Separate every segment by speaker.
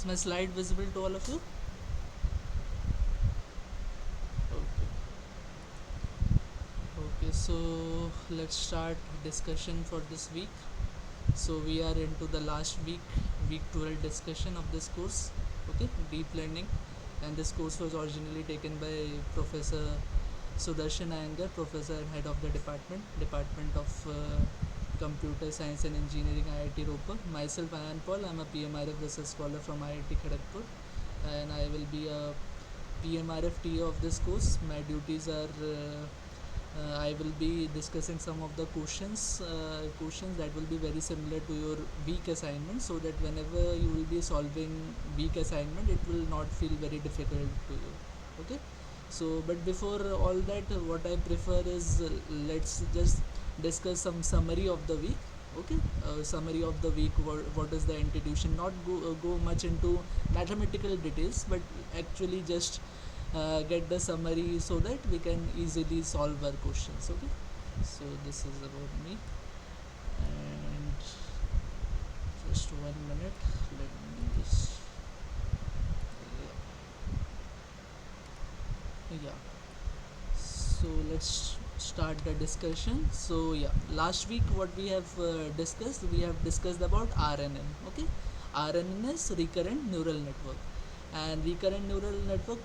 Speaker 1: Is my slide visible to all of you? Okay. Okay, so let's start discussion for this week. So we are into the last week 12 discussion of this course. Okay, deep learning, and this course was originally taken by Professor Sudarshan Iyengar, Professor and Head of the Department of Computer Science and Engineering, IIT Ropar. Myself, Ayan Paul. I'm a PMRF Research Scholar from IIT Kharagpur, and I will be a PMRF TA of this course. My duties are I will be discussing some of the questions that will be very similar to your week assignment, so that whenever you will be solving week assignment, it will not feel very difficult to you. Okay. So, but before all that, what I prefer is let's just discuss some summary of the week. Okay, summary of the week. What is the institution? Not go much into mathematical details, but actually just get the summary so that we can easily solve our questions. Okay, so this is about me, and just 1 minute, let me just yeah. So let's start the discussion. So yeah, last week what we have discussed, we have discussed about RNN. Okay, RNN is recurrent neural network, and recurrent neural network,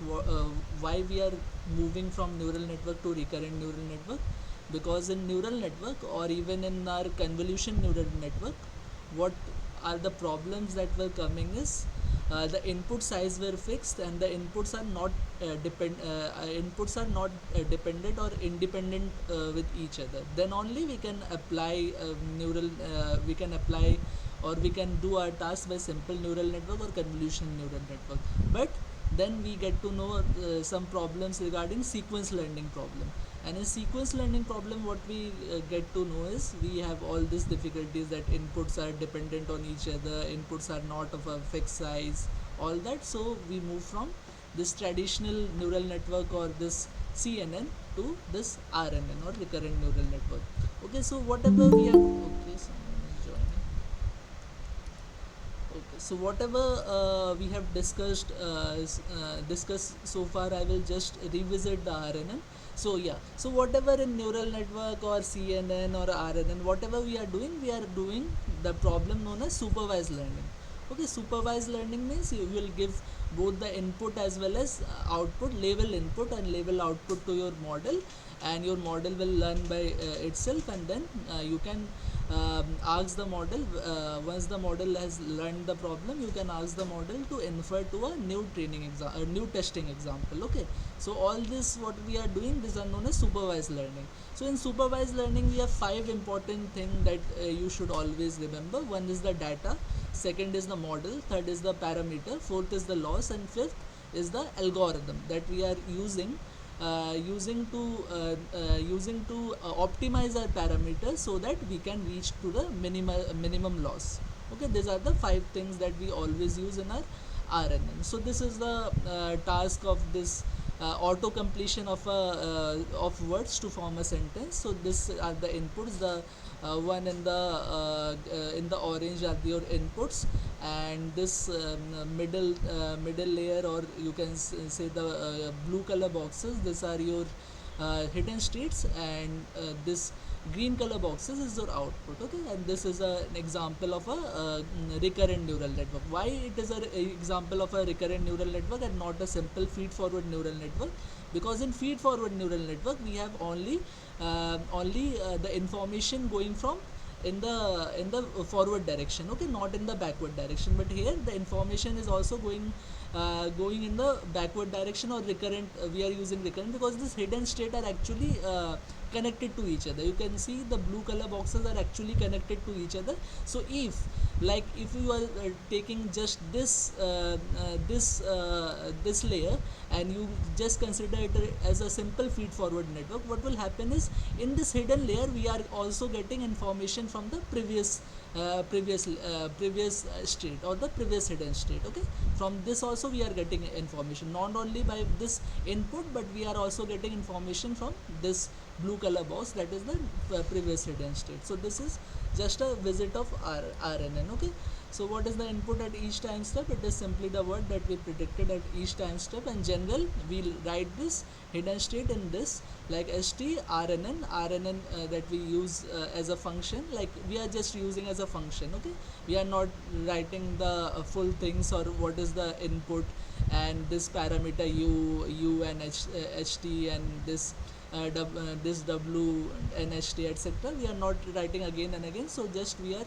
Speaker 1: why we are moving from neural network to recurrent neural network, because in neural network or even in our convolution neural network, what are the problems that were coming is the input size were fixed, and the inputs are not dependent or independent with each other. Then only we can apply neural we can apply or we can do our task by simple neural network or convolution neural network. But then we get to know some problems regarding sequence learning problem, and in sequence learning problem what we get to know is we have all these difficulties that inputs are dependent on each other, inputs are not of a fixed size, all that. So we move from this traditional neural network or this CNN to this RNN or recurrent neural network. Okay, so whatever we have, okay, someone is joining. Okay, so whatever we have discussed so far, I will just revisit the RNN. So yeah, so whatever in neural network or CNN or RNN, whatever we are doing the problem known as supervised learning. Okay, supervised learning means you will give both the input as well as output, label input and label output to your model, and your model will learn by itself, and then you can ask the model, once the model has learned the problem, you can ask the model to infer to a new testing example. Okay, so all this what we are doing, these are known as supervised learning. So in supervised learning we have 5 important things that you should always remember. One is the data, second is the model, third is the parameter, fourth is the loss, and fifth is the algorithm that we are using to optimize our parameters so that we can reach to the minimum loss. Okay, these are the 5 things that we always use in our RNN. So this is the task of this auto completion of words to form a sentence. So this are the inputs. The one in the orange are your inputs, and this middle layer, or you can say the blue color boxes, these are your hidden states, and this green color boxes is your output. Okay, and this is an example of a recurrent neural network. Why it is a example of a recurrent neural network and not a simple feed forward neural network? Because in feed forward neural network we have only the information going from in the forward direction. Okay, not in the backward direction, but here the information is also going in the backward direction or recurrent. We are using recurrent because this hidden state are actually connected to each other. You can see the blue color boxes are actually connected to each other. So if you are taking just this layer, and you just consider it as a simple feed forward network, what will happen is in this hidden layer we are also getting information from the previous state or the previous hidden state. Okay, from this also we are getting information not only by this input, but we are also getting information from this blue color box, that is the previous hidden state. So this is just a visit of RNN. Okay, so what is the input at each time step? It is simply the word that we predicted at each time step. In general, we'll write this hidden state in this like rnn that we use as a function, like we are just using as a function. Okay, we are not writing the full things or what is the input and this parameter u and ht and this this w and ht etc. We are not writing again and again, so just we are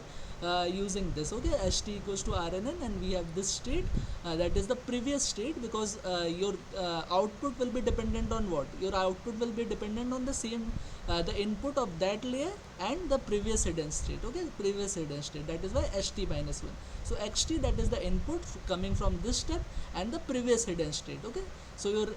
Speaker 1: using this. Okay, ht equals to rnn, and we have this state that is the previous state, because your output will be dependent on what? Your output will be dependent on the same the input of that layer and the previous hidden state. Okay, previous hidden state, that is why ht minus 1. So xt, that is the input coming from this step and the previous hidden state. Okay, so your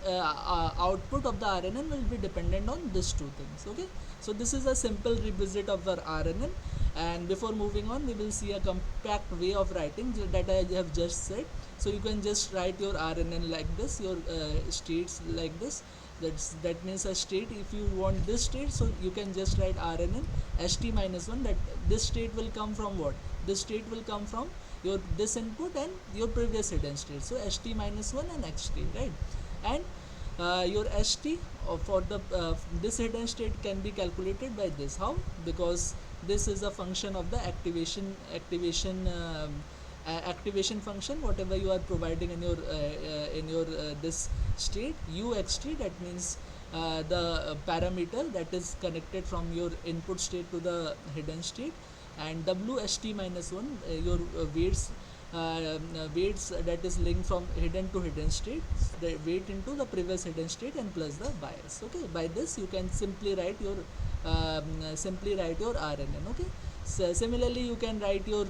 Speaker 1: output of the rnn will be dependent on these two things. Okay, so this is a simple revisit of our rnn, and before moving on we will see a compact way of writing that I have just said. So you can just write your rnn like this, your states like this. That means a state, if you want this state, so you can just write rnn ht minus 1. That this state will come from what? This state will come from your this input and your previous hidden state, so ht minus 1 and xt, right? And your ht for the this hidden state can be calculated by this. How? Because this is a function of the activation function, whatever you are providing in your this state uxt. That means the parameter that is connected from your input state to the hidden state, and wht minus 1 your weights that is linked from hidden to hidden state, the weight into the previous hidden state and plus the bias. Okay, by this you can simply write your rnn. Okay, so similarly you can write your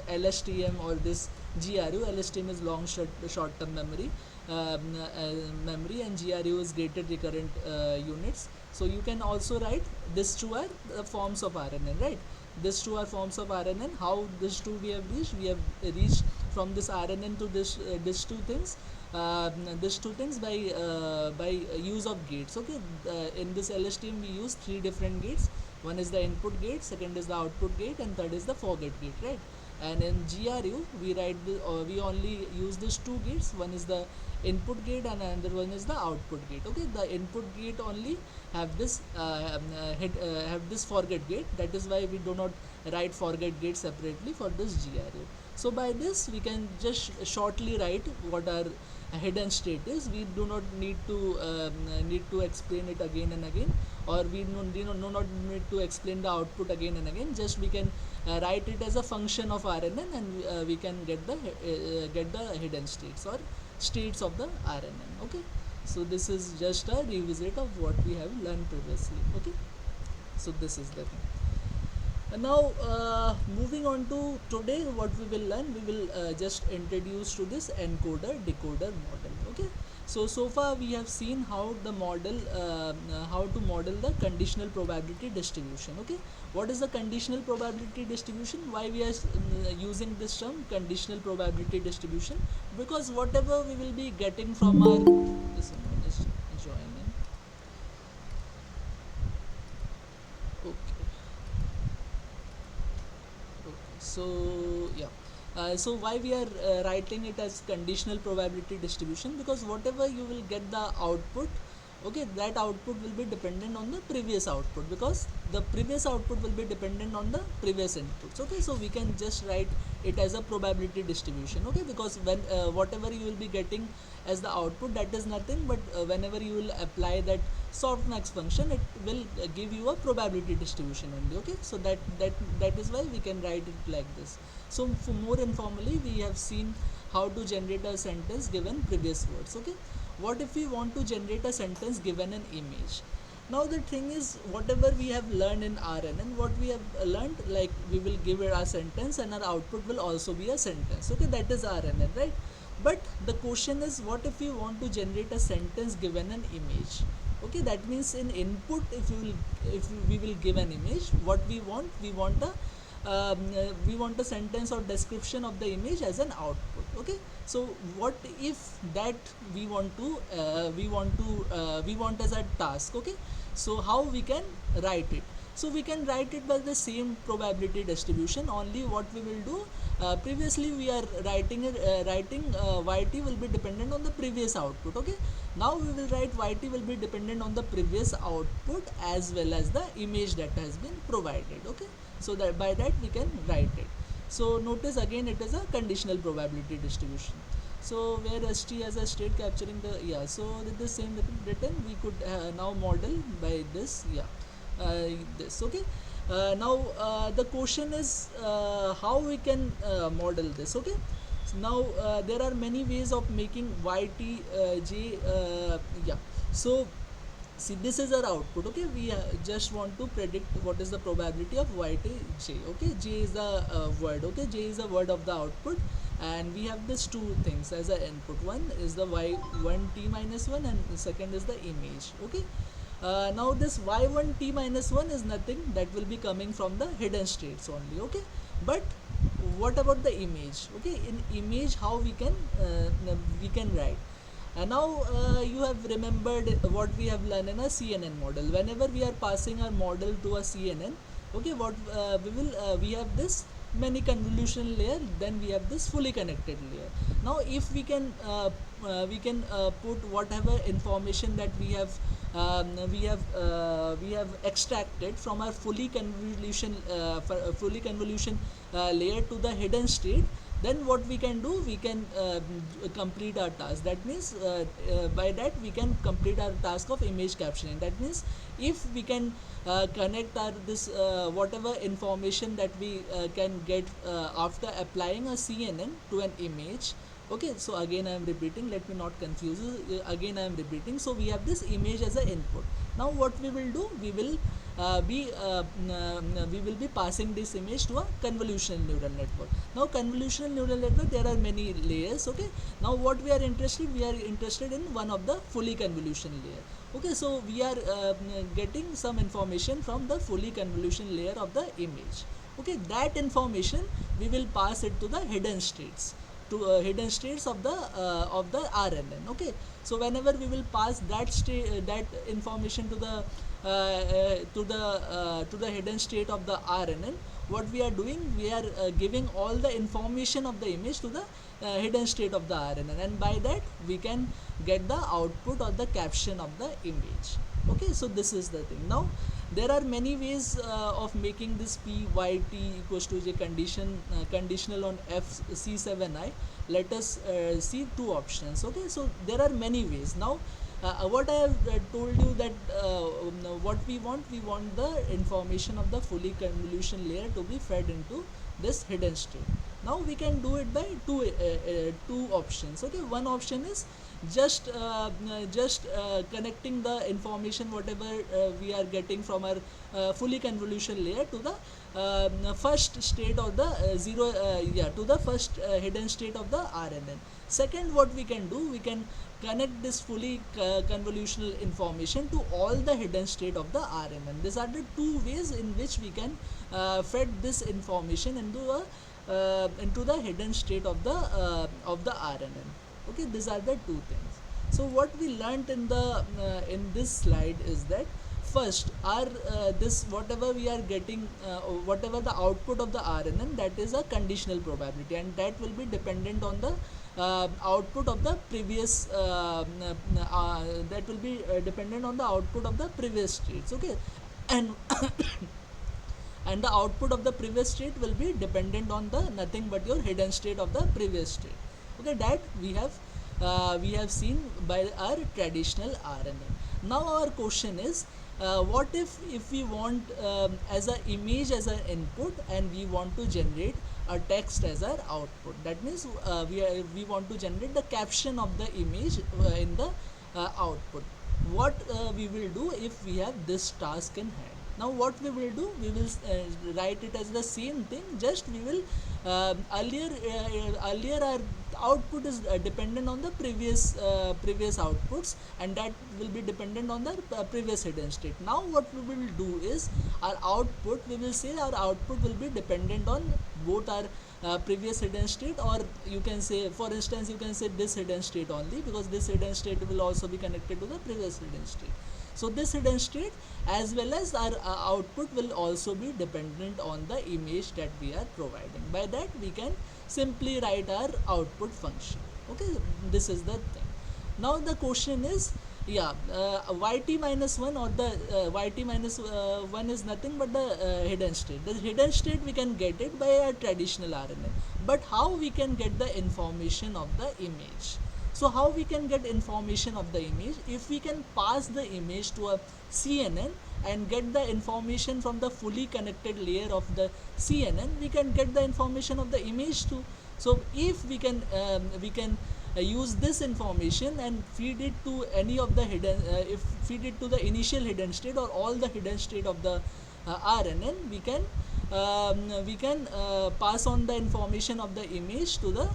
Speaker 1: lstm or this gru. lstm is long short term memory, and gru is gated recurrent units. So you can also write this two are the forms of rnn, right? These two are forms of rnn. How these two we have reached? We have reached from this rnn to this these two things by use of gates. Okay, in this lstm we use three different gates. One is the input gate, second is the output gate, and third is the forget gate, right? And in gru we we only use these two gates. One is the input gate and another one is the output gate. Okay, the input gate only have this have this forget gate. That is why we do not write forget gate separately for this gru. So by this we can just shortly write what our hidden state is. We do not need to explain it again and again, or we do not need to explain the output again and again. Just we can write it as a function of rnn, and we can get the hidden states or states of the rnn. Okay, so this is just a revisit of what we have learned previously. Okay, so this is the thing. And now moving on to today, what we will learn, we will just introduce to this encoder decoder model. Okay, so far we have seen how the model how to model the conditional probability distribution. Okay, what is the conditional probability distribution? Why we are using this term conditional probability distribution? Because whatever we will be getting from our this one is joining. Okay. So yeah, so why we are writing it as conditional probability distribution? Because whatever you will get the output, okay, that output will be dependent on the previous output, because the previous output will be dependent on the previous inputs. Okay, so we can just write it as a probability distribution. Okay, because when whatever you will be getting as the output, that is nothing but whenever you will apply that softmax function, it will give you a probability distribution only. Okay, so that is why we can write it like this. So for more informally, we have seen how to generate a sentence given previous words. Okay, what if we want to generate a sentence given an image? Now the thing is, whatever we have learned in RNN, what we have learned, like we will give it a sentence and our output will also be a sentence. Okay, that is RNN, right? But the question is, what if we want to generate a sentence given an image? Okay, that means in input, if we will give an image, what we want a sentence or description of the image as an output. Okay, so what if that we want as a task? Okay, so how we can write it? So we can write it by the same probability distribution. Only what we will do, previously we are writing yt will be dependent on the previous output. Okay, now we will write yt will be dependent on the previous output as well as the image that has been provided. Okay, so that by that we can write it. So notice again it is a conditional probability distribution. So where st as a state capturing the, yeah, so with the same written we could now model by this, yeah, this. Okay, now the question is how we can model this. Okay, so now there are many ways of making yt j, yeah. So see, this is our output. Okay, we just want to predict what is the probability of yt j. Okay, j is the word. Okay, j is the word of the output, and we have these two things as an input. One is the y1 t minus 1, and the second is the image. Okay, now this y1 t minus 1 is nothing, that will be coming from the hidden states only. Okay, but what about the image? Okay, in image how we can write. And now you have remembered what we have learned in a CNN model. Whenever we are passing our model to a CNN, okay, what we have this many convolution layer, then we have this fully connected layer. Now if we can put whatever information that we have extracted from our fully convolution layer to the hidden state, then what we can do, we can complete our task. That means by that we can complete our task of image capturing. That means if we can connect our this whatever information that we can get after applying a CNN to an image. Okay, so again I am repeating, let me not confuse you. Again I am repeating. So we have this image as an input. Now what we will do, we will be passing this image to a convolutional neural network. Now convolutional neural network, there are many layers. Okay, now what we are interested in one of the fully convolution layer. Okay, so we are getting some information from the fully convolution layer of the image. Okay, that information we will pass it to the hidden states, to hidden states of the RNN. Okay, so whenever we will pass that information to the hidden state of the RNN, what we are doing, we are giving all the information of the image to the hidden state of the RNN, and by that we can get the output or the caption of the image. Okay, so this is the thing. Now there are many ways of making this p y t equals to j conditional on f c7i. Let us see two options. Okay, so there are many ways. Now what I have told you that what we want the information of the fully convolution layer to be fed into this hidden state. Now we can do it by two options. Okay, one option is just connecting the information whatever we are getting from our fully convolution layer to the first state of the to the first hidden state of the RNN. Second, what we can do, we can connect this fully convolutional information to all the hidden state of the RNN. These are the two ways in which we can fed this information into the hidden state of the RNN. Okay, these are the two things. So what we learnt in this slide is that first our this whatever we are getting, whatever the output of the RNN, that is a conditional probability, and that will be dependent on the output of the previous that will be dependent on the output of the previous states. Okay, and and the output of the previous state will be dependent on the nothing but your hidden state of the previous state. Okay, that we have seen by our traditional RNN. Now our question is, what if we want as an image as an input, and we want to generate a text as our output. That means we want to generate the caption of the image in the output. What we will do if we have this task in hand? Now what we will do, we will write it as the same thing, just we will earlier our output is dependent on the previous outputs, and that will be dependent on the previous hidden state. Now what we will do is, our output, we will say our output will be dependent on both our previous hidden state, or you can say, for instance, you can say this hidden state only, because this hidden state will also be connected to the previous hidden state. So this hidden state as well as our output will also be dependent on the image that we are providing. By that we can simply write our output function. Okay, this is the thing. Now the question is, yeah, yt minus 1 or the yt minus 1 is nothing but the hidden state. The hidden state we can get it by a traditional RNN, but how we can get the information of the image? So how we can get information of the image? If we can pass the image to a CNN and get the information from the fully connected layer of the CNN, we can get the information of the image too. So if we can use this information and feed it to any of the hidden, if feed it to the initial hidden state or all the hidden state of the RNN, we can pass on the information of the image to the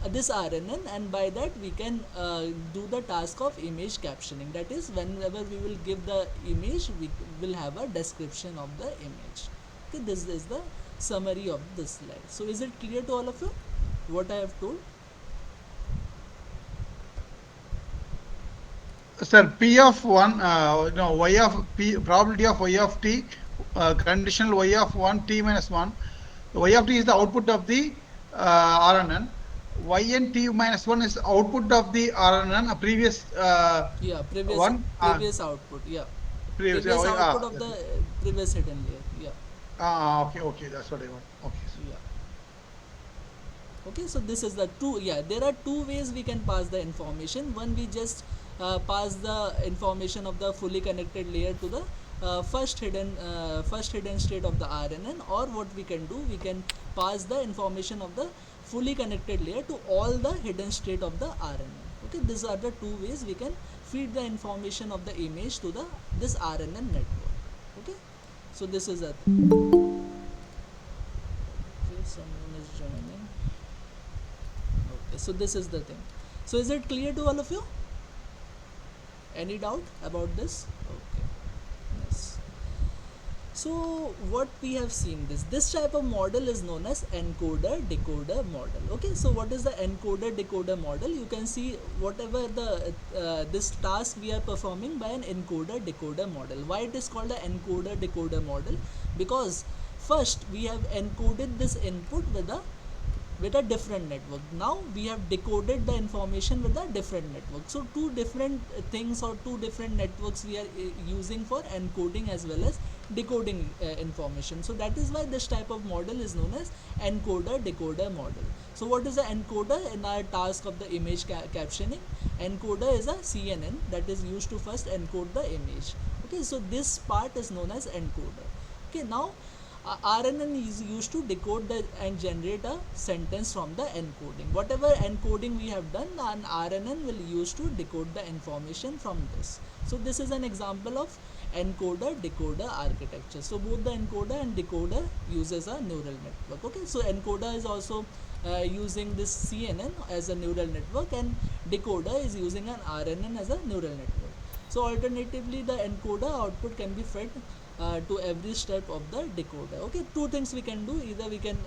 Speaker 1: this RNN, and by that we can do the task of image captioning. That is, whenever we will give the image, we will have a description of the image. Okay, this is the summary of this slide. So is it clear to all of you what I have told?
Speaker 2: Sir, P of 1, no, Y of P, probability of Y of t, conditional Y of 1, t minus 1. Y of t is the output of the RNN. Y and t minus 1 is output of the RNN, a previous
Speaker 1: Yeah,
Speaker 2: one.
Speaker 1: previous output. Yeah,
Speaker 2: Previous,
Speaker 1: previous output of
Speaker 2: that's
Speaker 1: the
Speaker 2: it.
Speaker 1: previous hidden layer. Yeah,
Speaker 2: Okay, okay, that's what I want. Okay.
Speaker 1: yeah. Okay, so this is the two. Yeah, there are two ways we can pass the information. One, we just pass the information of the fully connected layer to the first hidden state of the RNN, or what we can do, we can pass the information of the fully connected layer to all the hidden state of the RNN. Okay, these are the two ways we can feed the information of the image to the this RNN network. Okay, so this is a thing. Okay, someone is joining. Okay, so this is the thing. So is it clear to all of you? Any doubt about this? Okay. Yes. So what we have seen, this type of model is known as encoder decoder model. Okay, so what is the encoder decoder model? You can see whatever the this task we are performing by an encoder decoder model. Why it is called the encoder decoder model? Because first we have encoded this input with a different network. Now we have decoded the information with a different network. So two different things or two different networks we are using for encoding as well as decoding information. So that is why this type of model is known as encoder decoder model. So what is the encoder in our task of the image captioning? Encoder is a CNN that is used to first encode the image. Okay, so this part is known as encoder. Okay, now RNN is used to decode and generate a sentence from the encoding. Whatever encoding we have done, an RNN will use to decode the information from this. So this is an example of encoder decoder architecture. So both the encoder and decoder uses a neural network. Okay, so encoder is also using this CNN as a neural network, and decoder is using an RNN as a neural network. So alternatively, the encoder output can be fed to every step of the decoder. Okay, two things we can do: either we can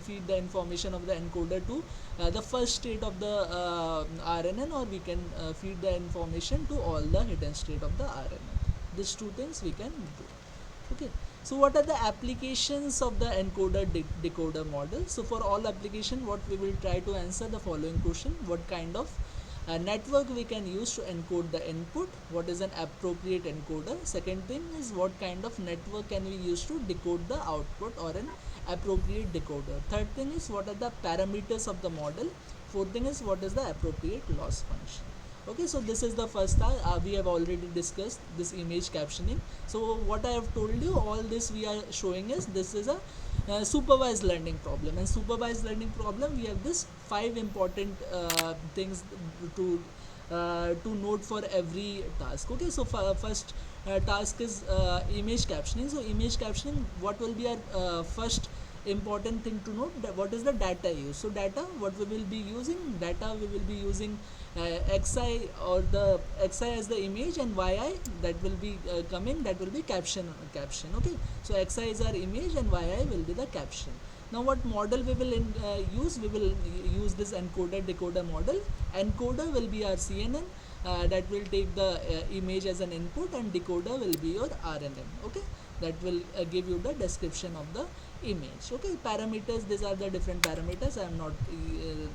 Speaker 1: feed the information of the encoder to the first state of the RNN, or we can feed the information to all the hidden state of the RNN. These two things we can do. Okay, so what are the applications of the encoder decoder model? So for all application, what we will try to answer the following question: what kind of network we can use to encode the input? What is an appropriate encoder? Second thing is, what kind of network can we use to decode the output or an appropriate decoder? Third thing is, what are the parameters of the model? Fourth thing is, what is the appropriate loss function? Okay, so this is the first task. We have already discussed this image captioning. So what I have told you, all this we are showing is, this is a supervised learning problem. And supervised learning problem, we have this 5 important things to note for every task. Okay, so first task is image captioning. So image captioning, what will be our first important thing to note? What is the data use? So data, what we will be using? Data, we will be using xi, or the xi as the image, and yi that will be coming, that will be caption. Okay, so xi is our image and yi will be the caption. Now what model we will use? We will use this encoder decoder model. Encoder will be our CNN, that will take the image as an input, and decoder will be your RNN. Okay, that will give you the description of the image. Okay, parameters, these are the different parameters. I am not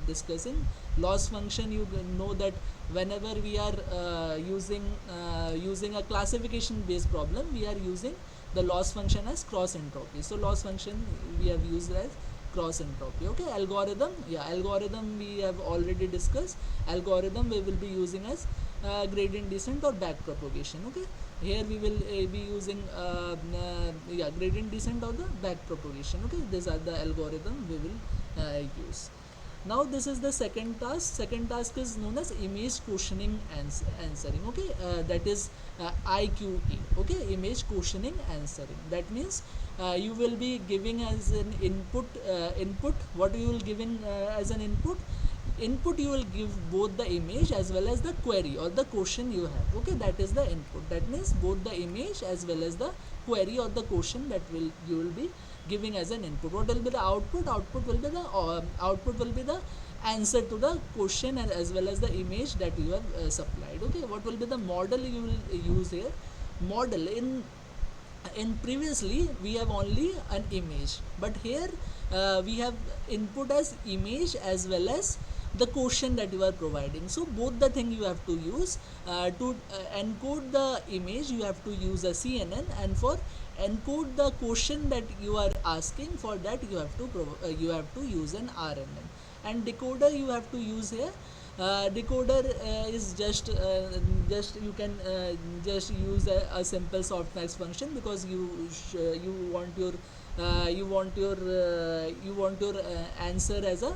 Speaker 1: discussing. Loss function, you know that whenever we are using a classification based problem, we are using the loss function as cross entropy. So loss function we have used as cross entropy. Okay, algorithm, yeah, algorithm we have already discussed. Algorithm we will be using as gradient descent or back propagation. Okay, here we will be using yeah, gradient descent or the back propagation. Okay, these are the algorithm we will use. Now this is the second task. Second task is known as image questioning answering. Okay, that is IQE. Okay, image questioning answering. That means you will be giving as an input. What you will giving as an input, you will give both the image as well as the query or the question you have. Okay, that is the input. That means both the image as well as the query or the question that will you will be giving as an input. What will be the output? Output will be the answer to the question and as well as the image that you have supplied. Okay, what will be the model you will use here? Model, in previously we have only an image, but here we have input as image as well as the question that you are providing. So both the thing you have to use to encode the image, you have to use a CNN, and for encode the question that you are asking, for that you have to you have to use an RNN. And decoder you have to use here. Decoder is just you can just use a simple softmax function, because you want your you want your answer as a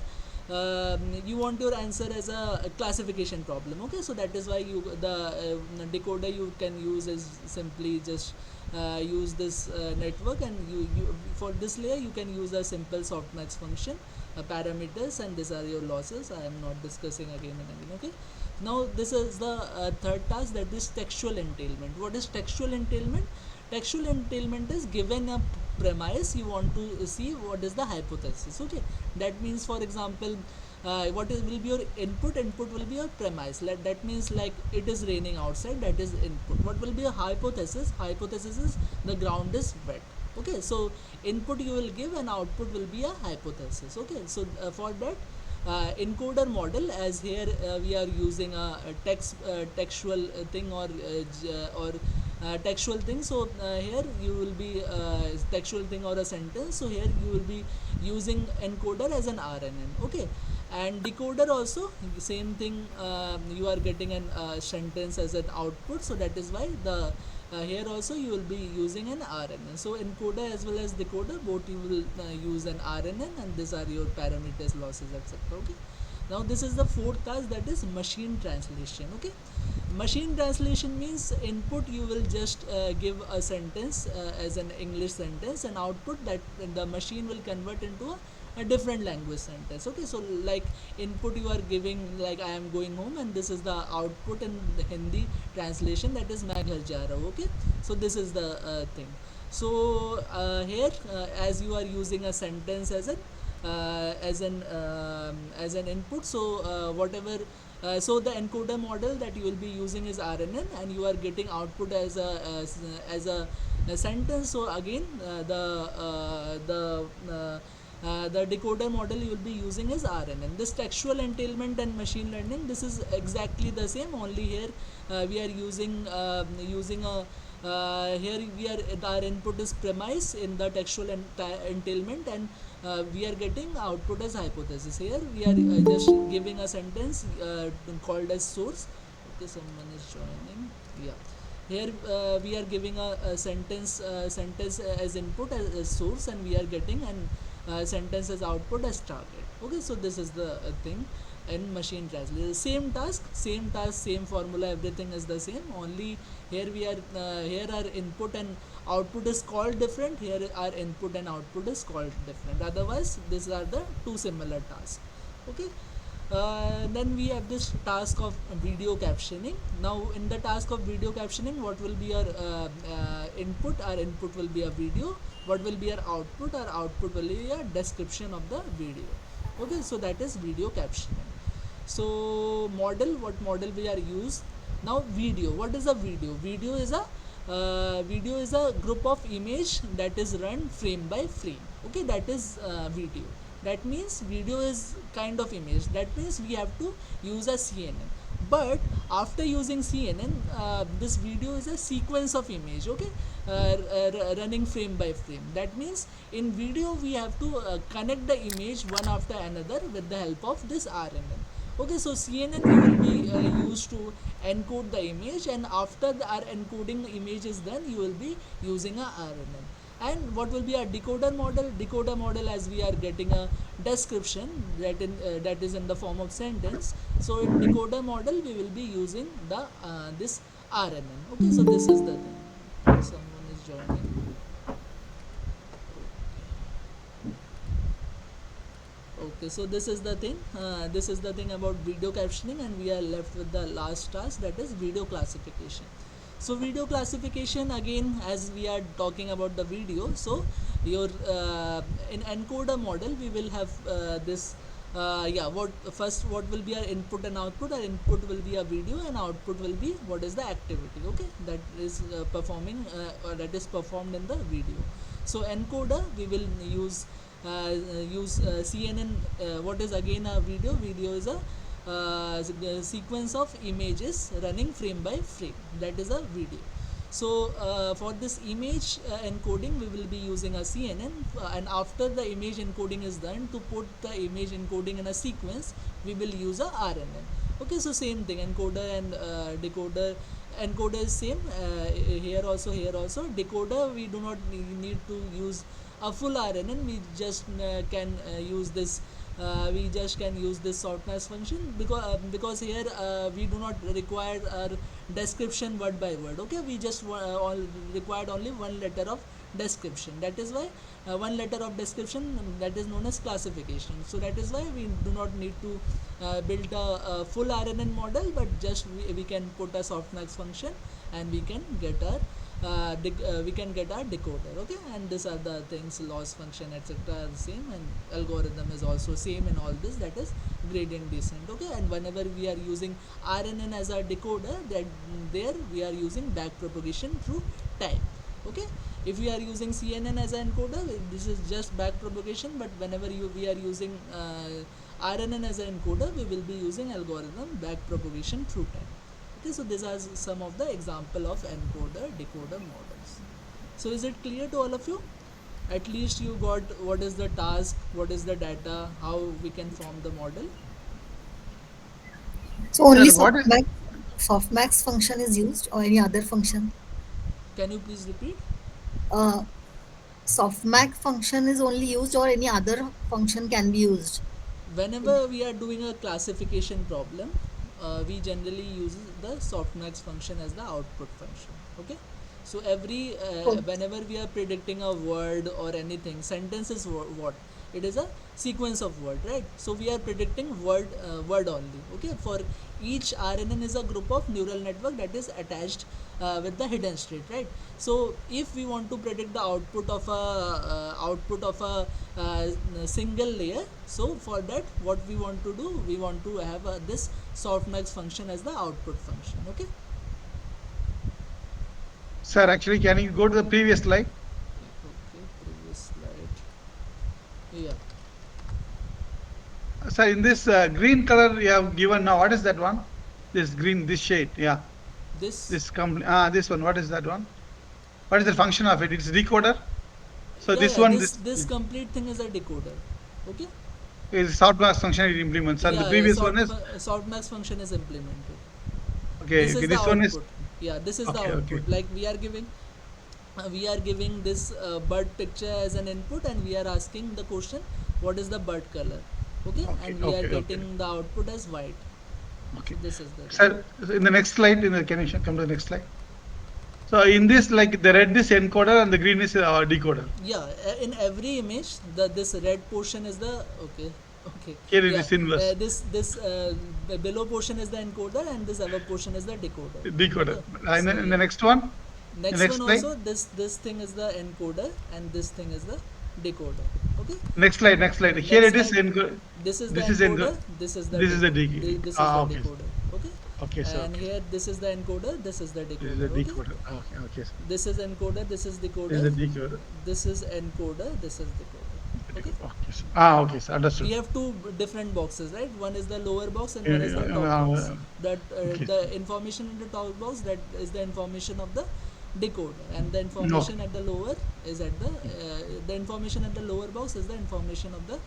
Speaker 1: you want your answer as a classification problem. Okay, so that is why you the decoder you can use is simply just use this network, and you for this layer you can use a simple softmax function parameters, and these are your losses. I am not discussing again and again. Okay, now this is the third task, that is textual entailment. What is textual entailment? Textual entailment is given a premise, you want to see what is the hypothesis. Okay, that means for example will be your input will be your premise. That means like it is raining outside, that is input. What will be a hypothesis? Hypothesis is the ground is wet. Okay, so input you will give and output will be a hypothesis. Okay, so for that encoder model, as here we are using a textual thing or textual thing. So here you will be textual thing or a sentence. So here you will be using encoder as an RNN. Okay, and decoder also same thing. You are getting an sentence as an output. So that is why the here also you will be using an RNN. So encoder as well as decoder, both you will use an RNN, and these are your parameters, losses, etc. Okay, now this is the fourth task, that is machine translation. Okay, machine translation means input you will just give a sentence as an English sentence, and output that the machine will convert into a different language sentence. Okay, so like input you are giving like I am going home, and this is the output in the Hindi translation, that is मैं घर जा रहा हूँ. Okay, so this is the thing. So here as you are using a sentence as an input, so whatever so the encoder model that you will be using is RNN, and you are getting output as a sentence. So again the decoder model you will be using is RNN. This textual entailment and machine learning, this is exactly the same, only here we are using a here we are our input is premise in the textual entailment, and we are getting output as hypothesis. Here we are just giving a sentence called as source. Okay, someone is joining. Yeah, here we are giving a sentence as input as source, and we are getting an sentence as output as target. Okay, so this is the thing in machine translation. Same task, same formula, everything is the same, only here we are here our input and output is called different, here our input and output is called different. Otherwise these are the two similar tasks. Okay, then we have this task of video captioning. Now in the task of video captioning, what will be our input? Our input will be a video. What will be our output? Our output will be a description of the video. Okay, so that is video captioning. So model, what model we are Now video, what is a video? Video is a group of image that is run frame by frame. Okay, that is video. That means video is kind of image. That means we have to use a CNN. But after using CNN, this video is a sequence of image. Okay, running frame by frame. That means in video we have to connect the image one after another with the help of this RNN. Okay, so CNN we will be used to encode the image, and after our encoding image is done, you will be using a RNN. And what will be a decoder model? Decoder model, as we are getting a description that is in the form of sentence. So in decoder model we will be using the this RNN. Okay, so this is the thing. Someone is joining. Okay, so this is the thing. This is the thing about video captioning, and we are left with the last task, that is video classification. So video classification, again, as we are talking about the video, so your in encoder model we will have this yeah, what will be our input and output? Our input will be a video, and output will be what is the activity, okay, that is performing or that is performed in the video. So encoder we will use CNN. What is again a video? Video is a sequence of images running frame by frame. That is a video. So for this image encoding we will be using a CNN, and after the image encoding is done, to put the image encoding in a sequence we will use a RNN. Okay, so same thing, encoder and decoder. Encoder is same, here also, decoder we do not need to use a full RNN. We just can use this softmax function, because here we do not require our description word by word. Okay, we just all required only one letter of description. That is why one letter of description, that is known as classification. So that is why we do not need to build a full RNN model, but just we can put a softmax function and we can get our decoder. Okay, and these are the things, loss function, etc., are the same, and algorithm is also same in all this, that is gradient descent. Okay, and whenever we are using RNN as a decoder, that there we are using back propagation through time. Okay, if we are using CNN as an encoder, this is just back propagation, but whenever we are using RNN as an encoder, we will be using algorithm back propagation through time. Okay, so these are some of the example of encoder decoder models. So is it clear to all of you? At least you got what is the task, what is the data, how we can form the model.
Speaker 3: So only
Speaker 2: Sir, what is
Speaker 3: softmax function is used, or any other function?
Speaker 1: Can you please repeat?
Speaker 3: Uh, Softmax function is only used, or any other function can be used?
Speaker 1: Whenever we are doing a classification problem, we generally use the softmax function as the output function. Okay, so every
Speaker 3: So,
Speaker 1: whenever we are predicting a word or anything, sentence is what it is, a sequence of word, right? So we are predicting word only. Okay, for each RNN is a group of neural network that is attached with the hidden state, right? So if we want to predict the output of a single layer, so for that what we want to do, we want to have this softmax function as the output function. Okay,
Speaker 2: sir? Actually, can you go to the previous slide?
Speaker 1: okay, previous slide. Yeah,
Speaker 2: Sir, in this green color you have given now, what is that one? This green, this shade, yeah.
Speaker 1: this
Speaker 2: This one. What is that one? What is the function of it? It's decoder. So
Speaker 1: yeah,
Speaker 2: this
Speaker 1: yeah,
Speaker 2: one,
Speaker 1: this complete thing is a decoder. Okay,
Speaker 2: is softmax function it implements, and the
Speaker 1: yeah,
Speaker 2: previous one is
Speaker 1: softmax function is implemented.
Speaker 2: okay.
Speaker 1: This
Speaker 2: Okay,
Speaker 1: is the
Speaker 2: this one is
Speaker 1: output. Yeah, this is the
Speaker 2: okay. Okay.
Speaker 1: output. Like we are giving this bird picture as an input, and we are asking the question, what is the bird color? Okay,
Speaker 2: Okay.
Speaker 1: and we are
Speaker 2: Okay. Okay.
Speaker 1: getting the output as white. So
Speaker 2: Okay.
Speaker 1: this is the thing.
Speaker 2: Sir, in the next slide, can you come to the next slide? So in this, like the red is encoder and the green is decoder.
Speaker 1: Yeah, in every image, this red portion is the okay,
Speaker 2: Here it
Speaker 1: yeah,
Speaker 2: is inverse
Speaker 1: this below portion is the encoder, and this above portion is the decoder.
Speaker 2: decoder.
Speaker 1: Okay,
Speaker 2: And
Speaker 1: so
Speaker 2: then in the
Speaker 1: yeah,
Speaker 2: next one, the
Speaker 1: next
Speaker 2: next
Speaker 1: one
Speaker 2: slide,
Speaker 1: also, this thing is the encoder, and this thing is the decoder. Okay,
Speaker 2: next slide. Here
Speaker 1: next
Speaker 2: it is
Speaker 1: slide.
Speaker 2: encoder.
Speaker 1: This is the
Speaker 2: This is encoder.
Speaker 1: encoder, this is the
Speaker 2: This is the
Speaker 1: decoder,
Speaker 2: DK.
Speaker 1: this is the
Speaker 2: Okay.
Speaker 1: decoder. Okay,
Speaker 2: Okay, sir.
Speaker 1: And
Speaker 2: Okay.
Speaker 1: here this is the encoder, this is the
Speaker 2: This is the
Speaker 1: decoder. Okay,
Speaker 2: decoder. Okay, okay, sir.
Speaker 1: this is encoder, this is
Speaker 2: This is
Speaker 1: decoder,
Speaker 2: the decoder.
Speaker 1: this is encoder, this is decoder. Okay,
Speaker 2: Okay, sir. Ah, okay, sir.
Speaker 1: we
Speaker 2: Understood.
Speaker 1: have two different boxes, right? One is the lower box and one is the top box.
Speaker 2: Uh,
Speaker 1: That
Speaker 2: okay,
Speaker 1: the
Speaker 2: sir.
Speaker 1: information in the top box, that is the information of the decoder, and the
Speaker 2: Okay.
Speaker 1: information at the lower is at the information at the lower box is the information of the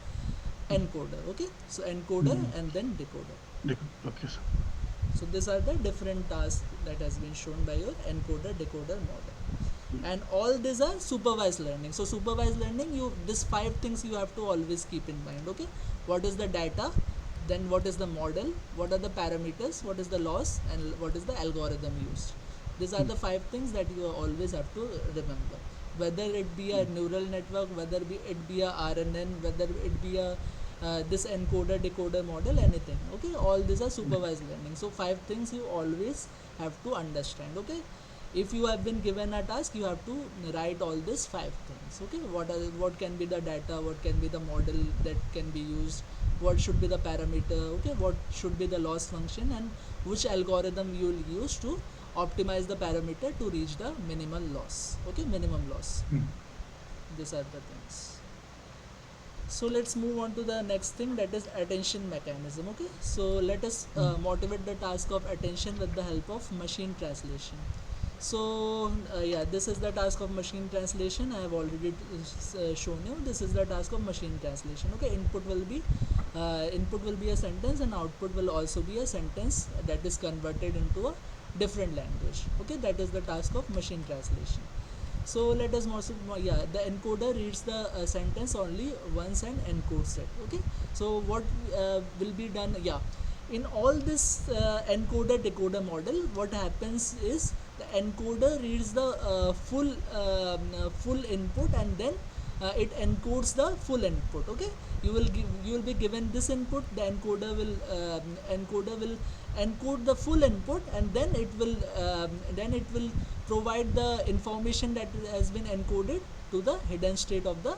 Speaker 1: encoder. Okay, so encoder
Speaker 2: Mm.
Speaker 1: and then decoder.
Speaker 2: Okay, sir.
Speaker 1: So these are the different tasks that has been shown by your encoder decoder model, and all these are supervised learning. So supervised learning, you these five things you have to always keep in mind. Okay, what is the data, then what is the model, what are the parameters, what is the loss, and what is the algorithm used. These are the five things that you always have to remember, whether it be a neural network, whether it be a RNN, whether it be a this encoder decoder model, anything. Okay, all these are supervised learning. So five things you always have to understand. Okay, if you have been given a task, you have to write all these five things. Okay, what can be the data, what can be the model that can be used, what should be the parameter, okay, what should be the loss function, and which algorithm you will use to optimize the parameter to reach the minimal loss. Okay, minimum loss.
Speaker 2: Mm.
Speaker 1: These are the things. So let's move on to the next thing, that is attention mechanism. Okay, so let us motivate the task of attention with the help of machine translation. So yeah, this is the task of machine translation. I have already shown you. This is the task of machine translation. Okay, input will be a sentence, and output will also be a sentence that is converted into a different language. Okay, that is the task of machine translation. So let us yeah, the encoder reads the sentence only once and encodes it. Okay, so what will be done, yeah, in all this encoder decoder model, what happens is the encoder reads the full input, and then it encodes the full input. Okay, you will be given this input, the encoder will encode the full input, and then it will provide the information that has been encoded to the hidden state of the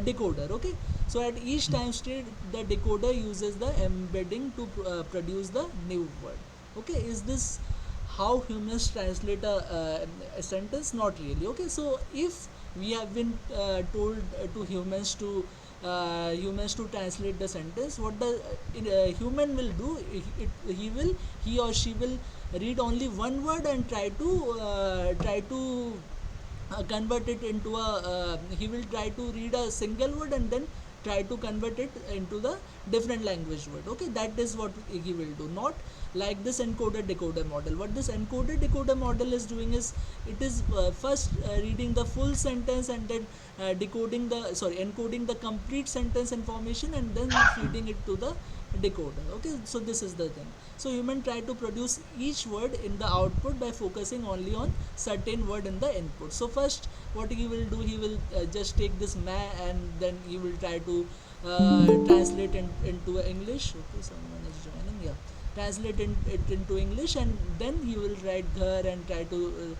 Speaker 1: decoder. Okay, so at each time state, the decoder uses the embedding to produce the new word. Okay, is this how humans translate a sentence? Not really. Okay, so if we have been told to humans to translate the sentence, what the human will do, he or she will read only one word and try to convert it into a he will try to read a single word and then try to convert it into the different language word. Okay, that is what he will do, not like this encoder decoder model. What this encoder decoder model is doing is, it is first reading the full sentence, and then encoding the complete sentence information, and then feeding it to the decoder. Okay, so this is the thing. So human try to produce each word in the output by focusing only on certain word in the input. So first what he will do, he will just take this ma, and then he will try to translate into English. Okay, someone is joining. Yeah, translate it into English, and then he will write ghar and try to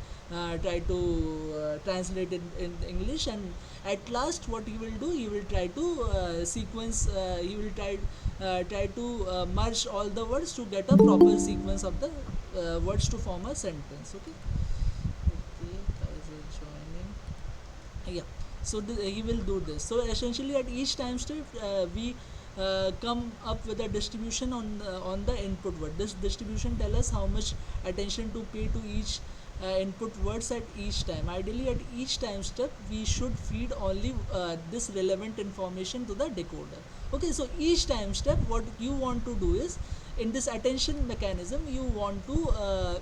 Speaker 1: translate it in English, and at last what he will do, he will try to sequence he will try to merge all the words to get a proper sequence of the words to form a sentence. Okay, guys are joining. Yeah, so he will do this. So essentially at each time step we come up with a distribution on the input word. This distribution tell us how much attention to pay to each input words at each time. Ideally at each time step we should feed only this relevant information to the decoder. Okay, so each time step what you want to do is, in this attention mechanism, you want to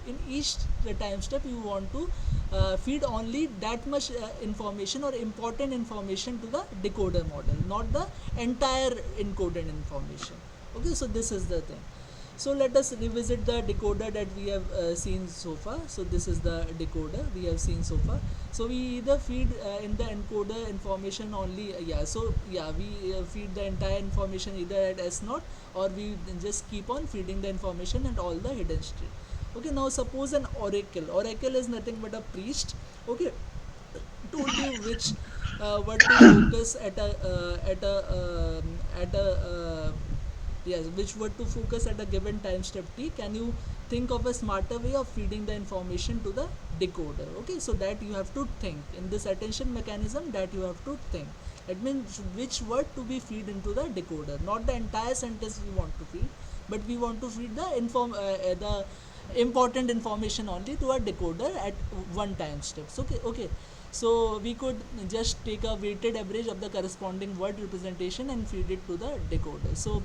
Speaker 1: in each time step you want to feed only that much information or important information to the decoder model, not the entire encoded information. Okay, so this is the thing. So let us revisit the decoder that we have seen so far. So this is the decoder we have seen so far. So we either feed in the encoder information only, we feed the entire information either at S0, or we just keep on feeding the information at all the hidden state. Okay, now suppose an oracle is nothing but a priest. Okay, told you which what to focus at a yes, which word to focus at a given time step t. Can you think of a smarter way of feeding the information to the decoder? Okay, so that you have to think in this attention mechanism, that you have to think. That means which word to be feed into the decoder, not the entire sentence we want to feed, but we want to feed the important information only to a decoder at one time steps. Okay, okay. So we could just take a weighted average of the corresponding word representation and feed it to the decoder. So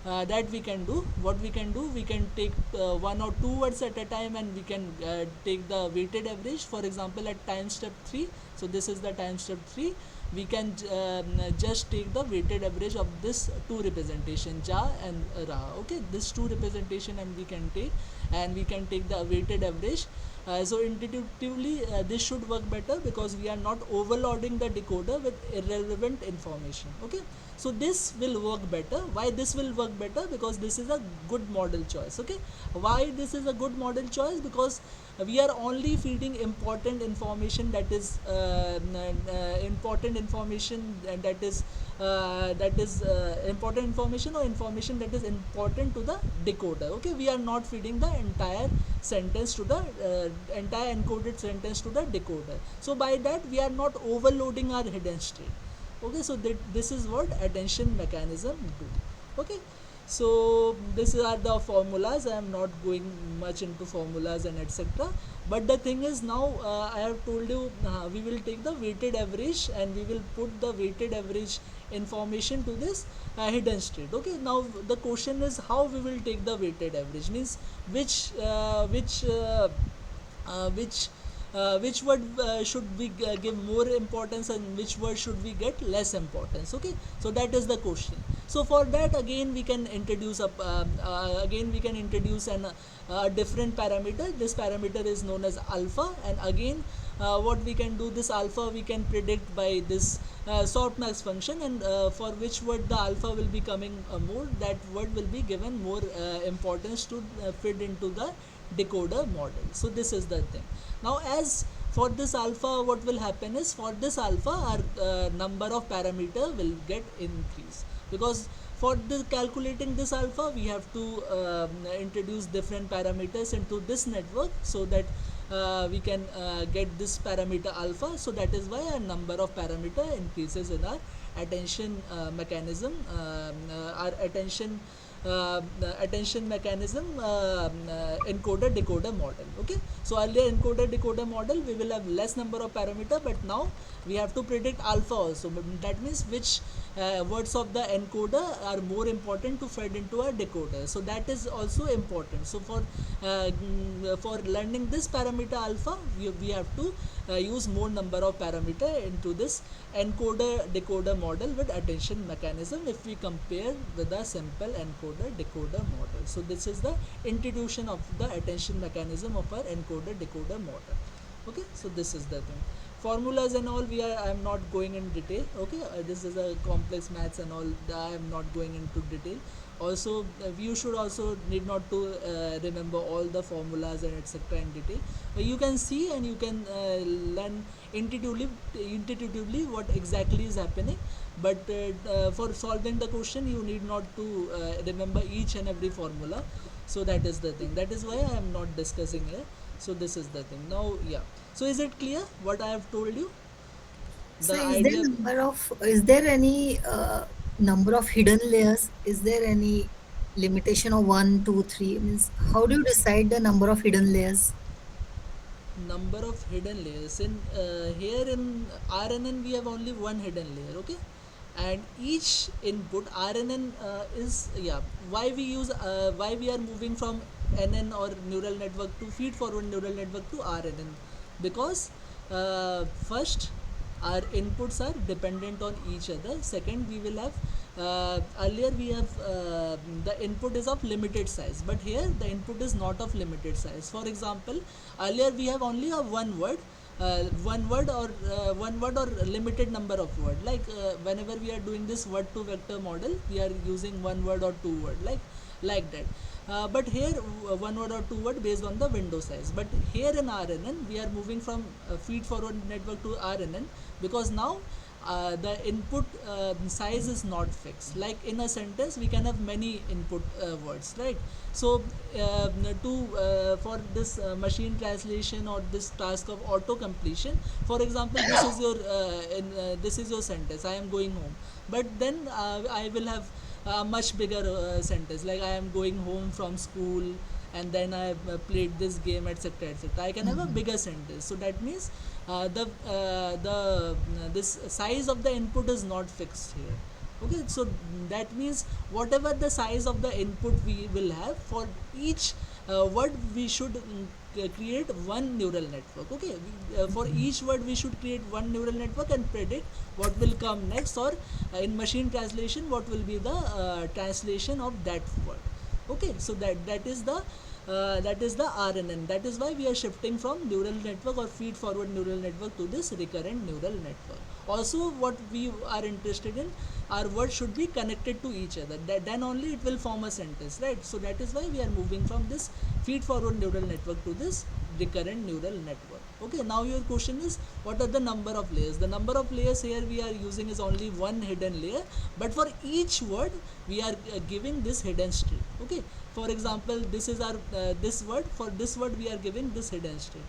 Speaker 1: that we can do. What we can do, we can take one or two words at a time, and we can take the weighted average. For example, at time step 3, so this is the time step 3, we can just take the weighted average of this two representation, ja and ra. Okay, this two representation, and we can take, and we can take the weighted average. So intuitively this should work better, because we are not overloading the decoder with irrelevant information. Okay, so this will work better. Why this will work better? Because this is a good model choice. Okay, why this is a good model choice? Because we are only feeding important information, that is important information that is important information, or information that is important to the decoder. Okay, we are not feeding the entire sentence to the entire encoded sentence to the decoder. So by that we are not overloading our hidden state. Okay, so this is what attention mechanism do. Okay, so these are the formulas. I am not going much into formulas and etc. But the thing is, now I have told you we will take the weighted average, and we will put the weighted average information to this hidden state. Okay, now the question is how we will take the weighted average, means which which word should we give more importance, and which word should we get less importance. Okay, so that is the question. So for that, again we can introduce a different parameter. This parameter is known as alpha, and again what we can do, this alpha we can predict by this softmax function, and for which word the alpha will be coming more, that word will be given more importance to fit into the decoder model. So this is the thing. Now as for this alpha, what will happen is, for this alpha our number of parameter will get increased, because for the calculating this alpha we have to introduce different parameters into this network, so that we can get this parameter alpha. So that is why a number of parameter increases in our attention mechanism, our attention mechanism encoder decoder model. Okay, so earlier encoder decoder model we will have less number of parameter, but now we have to predict alpha also. But that means which words of the encoder are more important to feed into a decoder, so that is also important. So for learning this parameter alpha, we have to use more number of parameter into this encoder decoder model with attention mechanism, if we compare with a simple encoder decoder model. So this is the introduction of the attention mechanism of our encoder decoder model. Okay, so this is the thing. Formulas and all, I am not going in detail. Okay, this is a complex maths and all, I am not going into detail. Also you should also need not to remember all the formulas and etc in detail. You can see and you can learn intuitively what exactly is happening, but for solving the question you need not to remember each and every formula. So that is the thing, that is why I am not discussing here. So this is the thing. Now yeah, so is it clear what I have told you,
Speaker 3: So
Speaker 1: the idea?
Speaker 3: is there any number of hidden layers? Is there any limitation of one, two, three? Means how do you decide the number of hidden layers?
Speaker 1: Number of hidden layers in here in RNN we have only one hidden layer. Okay, and each input RNN is, yeah, why we are moving from NN or neural network to feed forward neural network to RNN, because first our inputs are dependent on each other. Second, we will have earlier we have the input is of limited size, but here the input is not of limited size. For example, earlier we have only a one word or limited number of word, like whenever we are doing this word to vector model, we are using one word or two word, like that. But here one word or two word based on the window size. But here in RNN we are moving from feed forward network to RNN, because now the input size is not fixed. Like in a sentence we can have many input words, right? So to for this machine translation or this task of auto completion, for example, this is your sentence, I am going home. But then I will have a much bigger sentence, like I am going home from school, and then I played this game, etc., etc. I can have a bigger sentence. So that means the this size of the input is not fixed here. Okay, so that means whatever the size of the input we will have, for each word we should create one neural network. Okay, for each word we should create one neural network and predict what will come next, or in machine translation what will be the translation of that word. Okay, so that is the RNN. That is why we are shifting from neural network or feed forward neural network to this recurrent neural network. Also, what we are interested in, our words should be connected to each other. Then only it will form a sentence, right? So that is why we are moving from this feed forward neural network to this recurrent neural network. Okay, now your question is, what are the number of layers? The number of layers here we are using is only one hidden layer, but for each word we are giving this hidden stream. Okay, for example, this is our this word. For this word we are giving this hidden stream.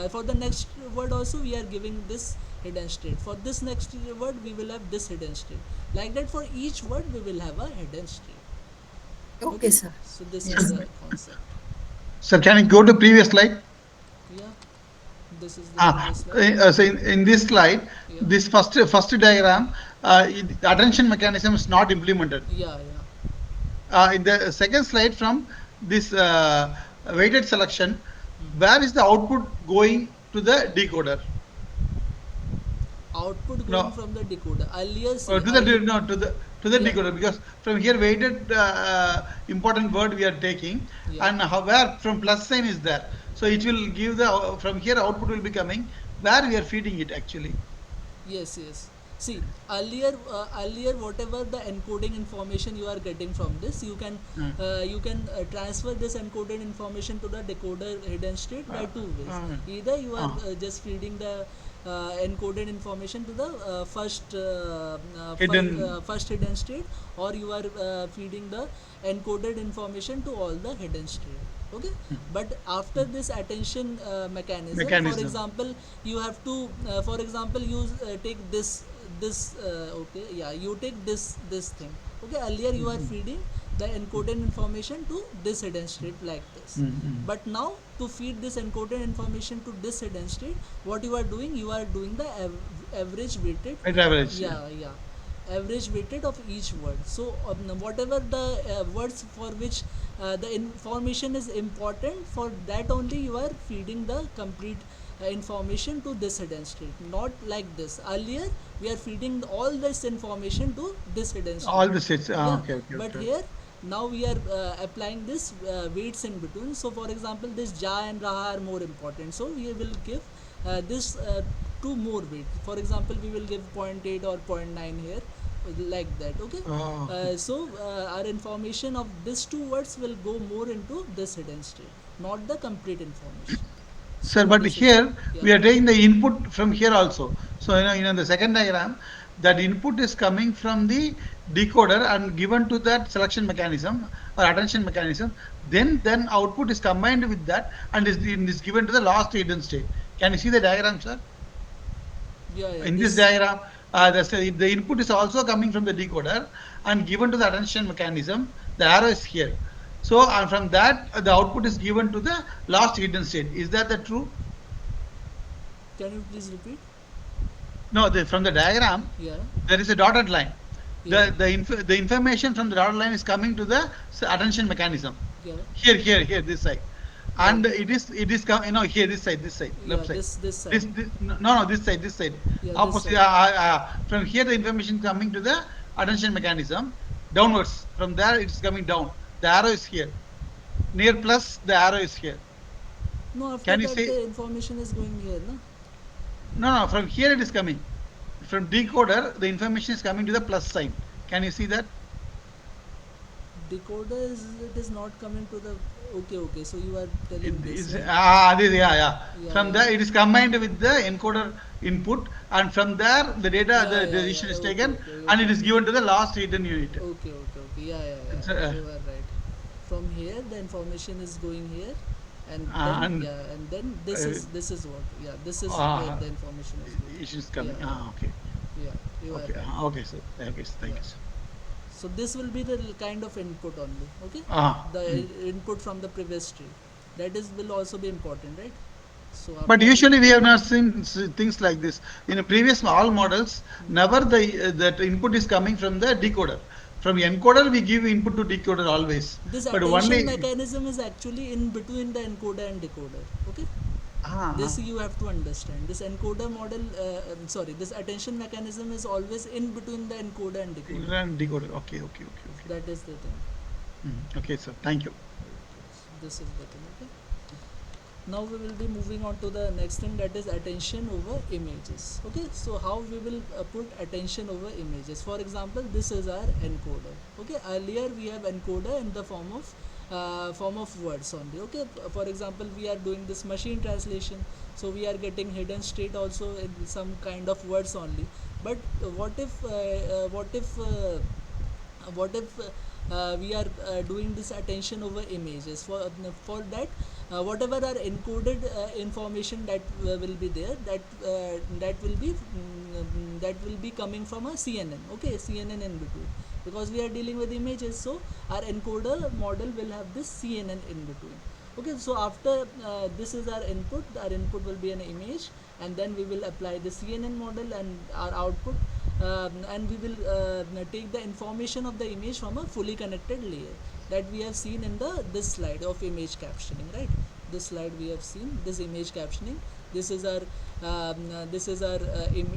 Speaker 1: For the next word also we are giving this hidden stream. For this next word we will have this hidden stream. Like that, for each word we will have a hidden stream.
Speaker 3: Okay,
Speaker 1: Okay,
Speaker 3: sir.
Speaker 1: so this is
Speaker 3: Yes.
Speaker 1: the concept.
Speaker 2: Sir, can you go to previous slide?
Speaker 1: Yeah, this is the previous slide.
Speaker 2: So in this slide,
Speaker 1: Yeah,
Speaker 2: this first diagram, the attention mechanism is not implemented.
Speaker 1: yeah, yeah.
Speaker 2: In the second slide, from this weighted selection,
Speaker 1: Mm-hmm.
Speaker 2: where is the output going to the decoder?
Speaker 1: Output going
Speaker 2: No,
Speaker 1: from the decoder. Earlier, see,
Speaker 2: to the
Speaker 1: earlier,
Speaker 2: no to the
Speaker 1: yeah,
Speaker 2: decoder, because from here weighted important word we are taking,
Speaker 1: yeah.
Speaker 2: and where from plus sign is there, so it will give the from here output will be coming where we are feeding it actually.
Speaker 1: Yes, yes. See, earlier, whatever the encoding information you are getting from this,
Speaker 2: Uh,
Speaker 1: you can transfer this encoded information to the decoder hidden state by
Speaker 2: uh,
Speaker 1: two ways.
Speaker 2: uh,
Speaker 1: Either you are
Speaker 2: uh,
Speaker 1: just feeding the encoded information to the
Speaker 2: hidden.
Speaker 1: first hidden state, or you are feeding the encoded information to all the hidden state. Okay, but after this attention mechanism, for
Speaker 2: Mechanism.
Speaker 1: example, you have to for example, you take this okay, yeah, you take this thing. Okay, earlier you are feeding the encoded information to this hidden state like this,
Speaker 2: Mm-hmm.
Speaker 1: but now to feed this encoded information to this hidden state, what you are doing, you are doing the average weighted,
Speaker 2: Right average. Yeah.
Speaker 1: yeah, yeah, average weighted of each word. So whatever the words for which the information is important, for that only you are feeding the complete information to this hidden state, not like this. Earlier we are feeding all this information to this hidden
Speaker 2: All
Speaker 1: state.
Speaker 2: the states.
Speaker 1: Yeah,
Speaker 2: Okay, okay,
Speaker 1: but
Speaker 2: okay.
Speaker 1: here now we are applying this weights in between. So for example, this ja and raha are more important, so we will give this two more weight. For example, we will give zero point 0.8 or zero point 0.9 here, like that. Okay,
Speaker 2: Oh, okay.
Speaker 1: so our information of these two words will go more into this hidden state, not the complete information.
Speaker 2: Sir,
Speaker 1: So
Speaker 2: but
Speaker 1: this is,
Speaker 2: here
Speaker 1: yeah,
Speaker 2: we are taking the input from here also. So the second diagram, that input is coming from the decoder and given to that selection mechanism or attention mechanism. Then output is combined with that and is given to the last hidden state. Can you see the diagram, sir?
Speaker 1: yeah, yeah,
Speaker 2: In this
Speaker 1: this,
Speaker 2: diagram, the input is also coming from the decoder and given to the attention mechanism. The arrow is here. So and from that, the output is given to the last hidden state. Is that the true?
Speaker 1: can you please repeat?
Speaker 2: No, from the diagram,
Speaker 1: Yeah,
Speaker 2: there is a dotted line.
Speaker 1: yeah,
Speaker 2: The information from the dotted line is coming to the attention mechanism.
Speaker 1: yeah,
Speaker 2: Here, this side,
Speaker 1: yeah,
Speaker 2: and it is come. Here, this side,
Speaker 1: yeah,
Speaker 2: left side.
Speaker 1: this side,
Speaker 2: This no, this side,
Speaker 1: yeah, this
Speaker 2: opposite.
Speaker 1: side,
Speaker 2: From here, the information coming to the attention mechanism downwards. From there, it's coming down. The arrow is here. Near plus, the arrow is here.
Speaker 1: no, after
Speaker 2: Can you
Speaker 1: that
Speaker 2: see?
Speaker 1: the information is going here, no?
Speaker 2: No. From here, it is coming. From decoder, the information is coming to the plus sign. Can you see that?
Speaker 1: Decoder is, it is not coming to the, okay, so you are
Speaker 2: It
Speaker 1: telling this,
Speaker 2: is
Speaker 1: right?
Speaker 2: this, yeah.
Speaker 1: Yeah,
Speaker 2: From
Speaker 1: yeah,
Speaker 2: there, it is combined with the encoder input, and from there the data,
Speaker 1: Yeah,
Speaker 2: the
Speaker 1: yeah, yeah.
Speaker 2: decision is
Speaker 1: Okay,
Speaker 2: taken,
Speaker 1: okay,
Speaker 2: and it
Speaker 1: okay.
Speaker 2: is given to the last hidden unit.
Speaker 1: Okay, okay, okay. Yeah, yeah,
Speaker 2: It's,
Speaker 1: yeah. You are right. From here, the information is going here, and then
Speaker 2: and
Speaker 1: yeah, and then this is what. Yeah, this is where
Speaker 2: uh,
Speaker 1: the information is going.
Speaker 2: it is
Speaker 1: Yeah,
Speaker 2: coming. Okay,
Speaker 1: yeah, yeah. You are
Speaker 2: okay,
Speaker 1: right.
Speaker 2: okay, sir. Okay, sir. Thank
Speaker 1: Yeah.
Speaker 2: you, sir.
Speaker 1: So this will be the kind of input only. Okay, the
Speaker 2: Mm.
Speaker 1: input from the previous tree. That is will also be important, right? So
Speaker 2: But
Speaker 1: after we.
Speaker 2: usually we have not seen things like this in a previous all models. Never the that input is coming from the decoder. From encoder, we give input to decoder always.
Speaker 1: This
Speaker 2: But
Speaker 1: attention
Speaker 2: only
Speaker 1: mechanism is actually in between the encoder and decoder. Okay,
Speaker 2: ah,
Speaker 1: this you have to understand. This encoder model, sorry, this attention mechanism is always in between the encoder and decoder.
Speaker 2: decoder. Okay, okay, okay, okay.
Speaker 1: That is the thing.
Speaker 2: Okay, sir. Thank you.
Speaker 1: This is the thing. Okay. Now we will be moving on to the next thing, that is attention over images. Okay, so how we will put attention over images. For example, this is our encoder. Okay, earlier we have encoder in the form of words only. Okay, for example, we are doing this machine translation, so we are getting hidden state also in some kind of words only. But what if we are doing this attention over images? For that, whatever are encoded information that will be there, that will be coming from a CNN. Okay, CNN in between, because we are dealing with images, so our encoder model will have this CNN in between. Okay, so after this is our input will be an image, and then we will apply the CNN model and our output, and we will take the information of the image from a fully connected layer that we have seen in the this slide of image captioning, right? This slide we have seen this image captioning. This is our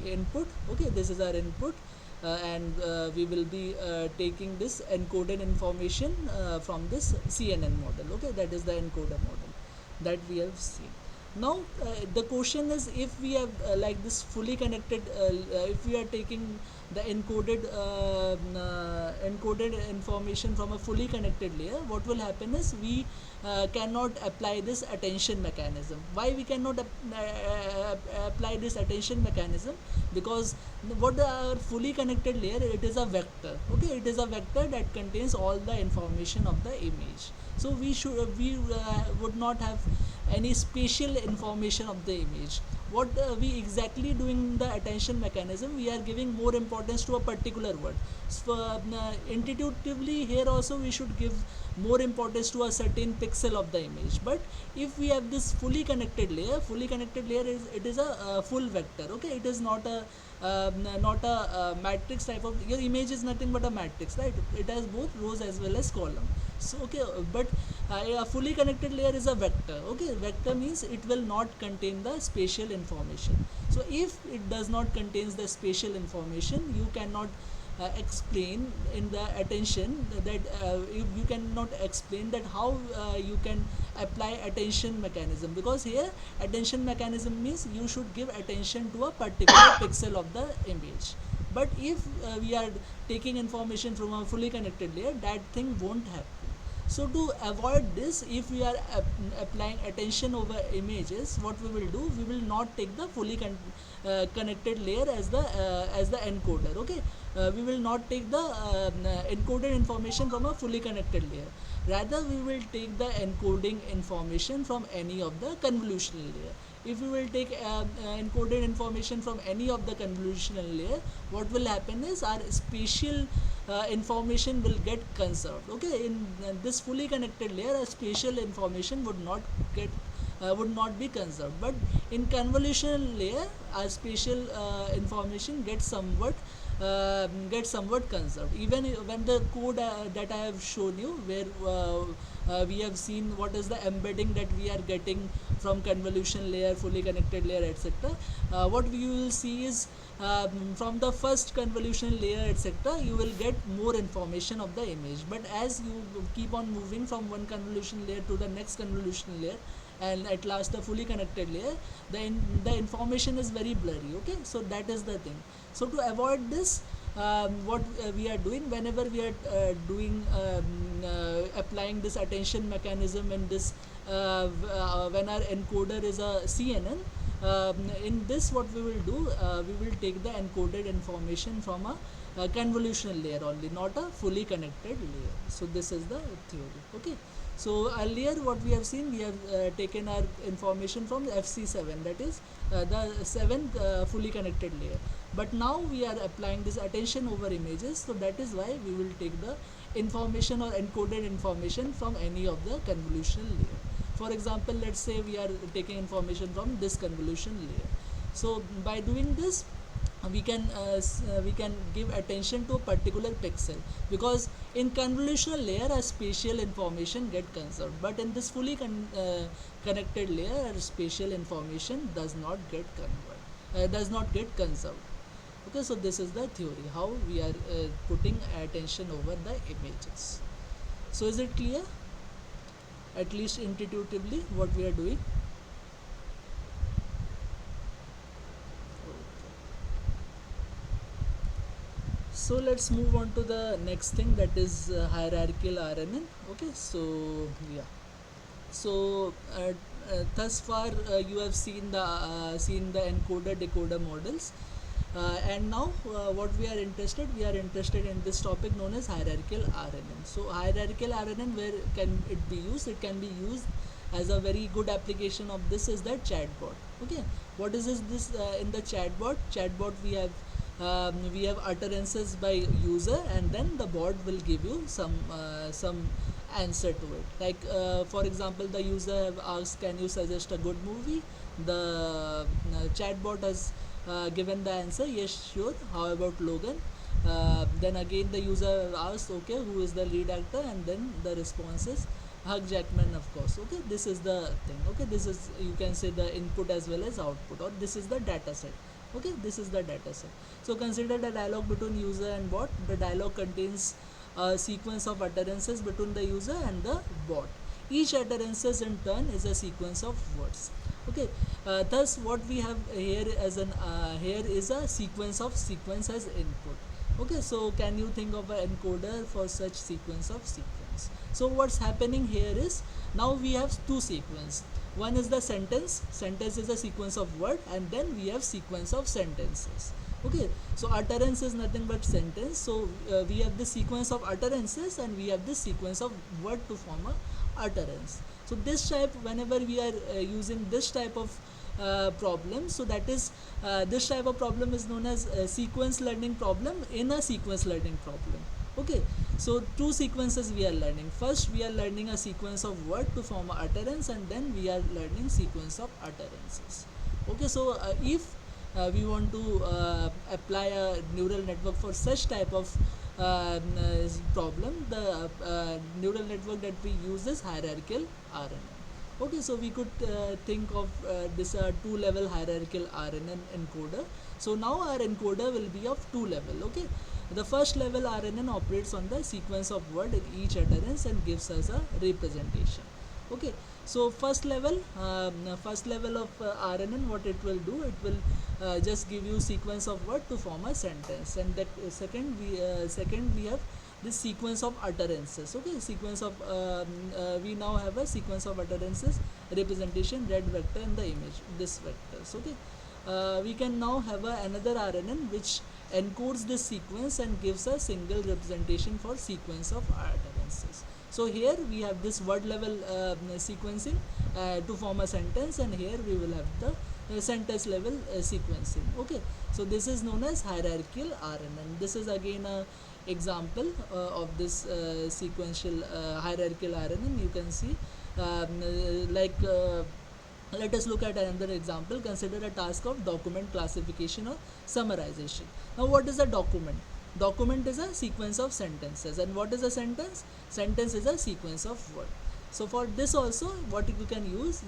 Speaker 1: input. Okay, this is our input, and we will be taking this encoded information from this CNN model. Okay, that is the encoder model that we have seen. Now the question is, if we have like this fully connected, if we are taking the encoded information from a fully connected layer, what will happen is we cannot apply this attention mechanism. Why we cannot apply this attention mechanism? Because what our fully connected layer, it is a vector. Okay, it is a vector that contains all the information of the image. So we would not have any spatial information of the image. What we exactly doing the attention mechanism, we are giving more importance to a particular word. So intuitively here also we should give more importance to a certain pixel of the image. But if we have this fully connected layer is, it is a full vector. Okay, it is not a matrix type of, your image is nothing but a matrix, right? It has both rows as well as column. So okay, but a fully connected layer is a vector. Okay, vector means it will not contain the spatial information. So if it does not contains the spatial information, you cannot explain in the attention that you cannot explain that how you can apply attention mechanism, because here attention mechanism means you should give attention to a particular pixel of the image. But if we are taking information from a fully connected layer, that thing won't happen. So to avoid this, if we are applying attention over images, what we will do, we will not take the fully connected layer as the encoder. Okay, we will not take the encoded information from a fully connected layer. Rather, we will take the encoding information from any of the convolutional layer. If we will take encoded information from any of the convolutional layer, what will happen is our spatial information will get conserved. Okay, in this fully connected layer, a spatial information would not be conserved. But in convolutional layer, our spatial information gets somewhat conserved. Even when the code that I have shown you, where we have seen what is the embedding that we are getting from convolution layer, fully connected layer, etc. What we will see is from the first convolution layer, etc., you will get more information of the image. But as you keep on moving from one convolution layer to the next convolution layer, and at last the fully connected layer, the information is very blurry. Okay, so that is the thing. So to avoid this, what we are doing whenever we are doing applying this attention mechanism in this when our encoder is a CNN, in this what we will do, we will take the encoded information from a convolutional layer only, not a fully connected layer. So this is the theory. Okay, so earlier what we have seen, we have taken our information from the FC7, that is the 7 fully connected layer, but now we are applying this attention over images, so that is why we will take the information or encoded information from any of the convolutional layer. For example, let's say we are taking information from this convolution layer. So by doing this, we can give attention to a particular pixel, because in convolutional layer a spatial information get conserved, but in this fully connected layer spatial information does not get conserved. Okay, so this is the theory how we are putting attention over the images. So is it clear, at least intuitively, what we are doing? So let's move on to the next thing, that is hierarchical RNN. Okay, so yeah, so thus far you have seen the encoder decoder models, and now what we are interested in this topic known as hierarchical RNN. So hierarchical RNN, where can it be used? It can be used as a very good application of this is the chatbot. Okay, what is this in the chatbot we have utterances by user, and then the bot will give you some answer to it. Like for example, the user have asked, can you suggest a good movie? The chatbot has given the answer, yes, sure, how about Logan? Then again the user asks, okay, who is the lead actor? And then the response is Hugh Jackman, of course. Okay, this is the thing. Okay, this is, you can say, the input as well as output, or this is the data set. Okay, this is the data set. So consider the dialogue between user and bot. The dialogue contains a sequence of utterances between the user and the bot. Each utterances in turn is a sequence of words. Okay, thus what we have here as an here is a sequence as input. Okay, so can you think of an encoder for such sequence of sequence? So what's happening here is, now we have two sequences. One is the sentence is a sequence of word, and then we have sequence of sentences. Okay, so utterance is nothing but sentence, so we have this sequence of utterances and we have this sequence of word to form a utterance. So this type, whenever we are using this type of problem, so that is this type of problem is known as a sequence learning problem in a sequence learning problem. Okay, so two sequences we are learning. First we are learning a sequence of word to form a utterance, and then we are learning sequence of utterances. Okay, so if we want to apply a neural network for such type of problem, the neural network that we use is hierarchical RNN. Okay, so we could think of this two-level hierarchical RNN encoder. So now our encoder will be of two level. Okay, the first level RNN operates on the sequence of word in each utterance and gives us a representation. Okay, so first level of RNN, what it will do, it will just give you sequence of word to form a sentence, and that second we have this sequence of utterances. Okay, sequence of we now have a sequence of utterances representation, red vector in the image, this vectors. Okay, we can now have another RNN which encodes this sequence and gives a single representation for sequence of utterances. So here we have this word level sequencing to form a sentence, and here we will have the sentence level sequencing. Okay, so this is known as hierarchical RNN. This is again a example of this sequential hierarchical RNN. You can see let us look at another example. Consider a task of document classification or summarization. Now what is a document? Document is a sequence of sentences, and what is a sentence? Sentence is a sequence of word. So for this also, what you can use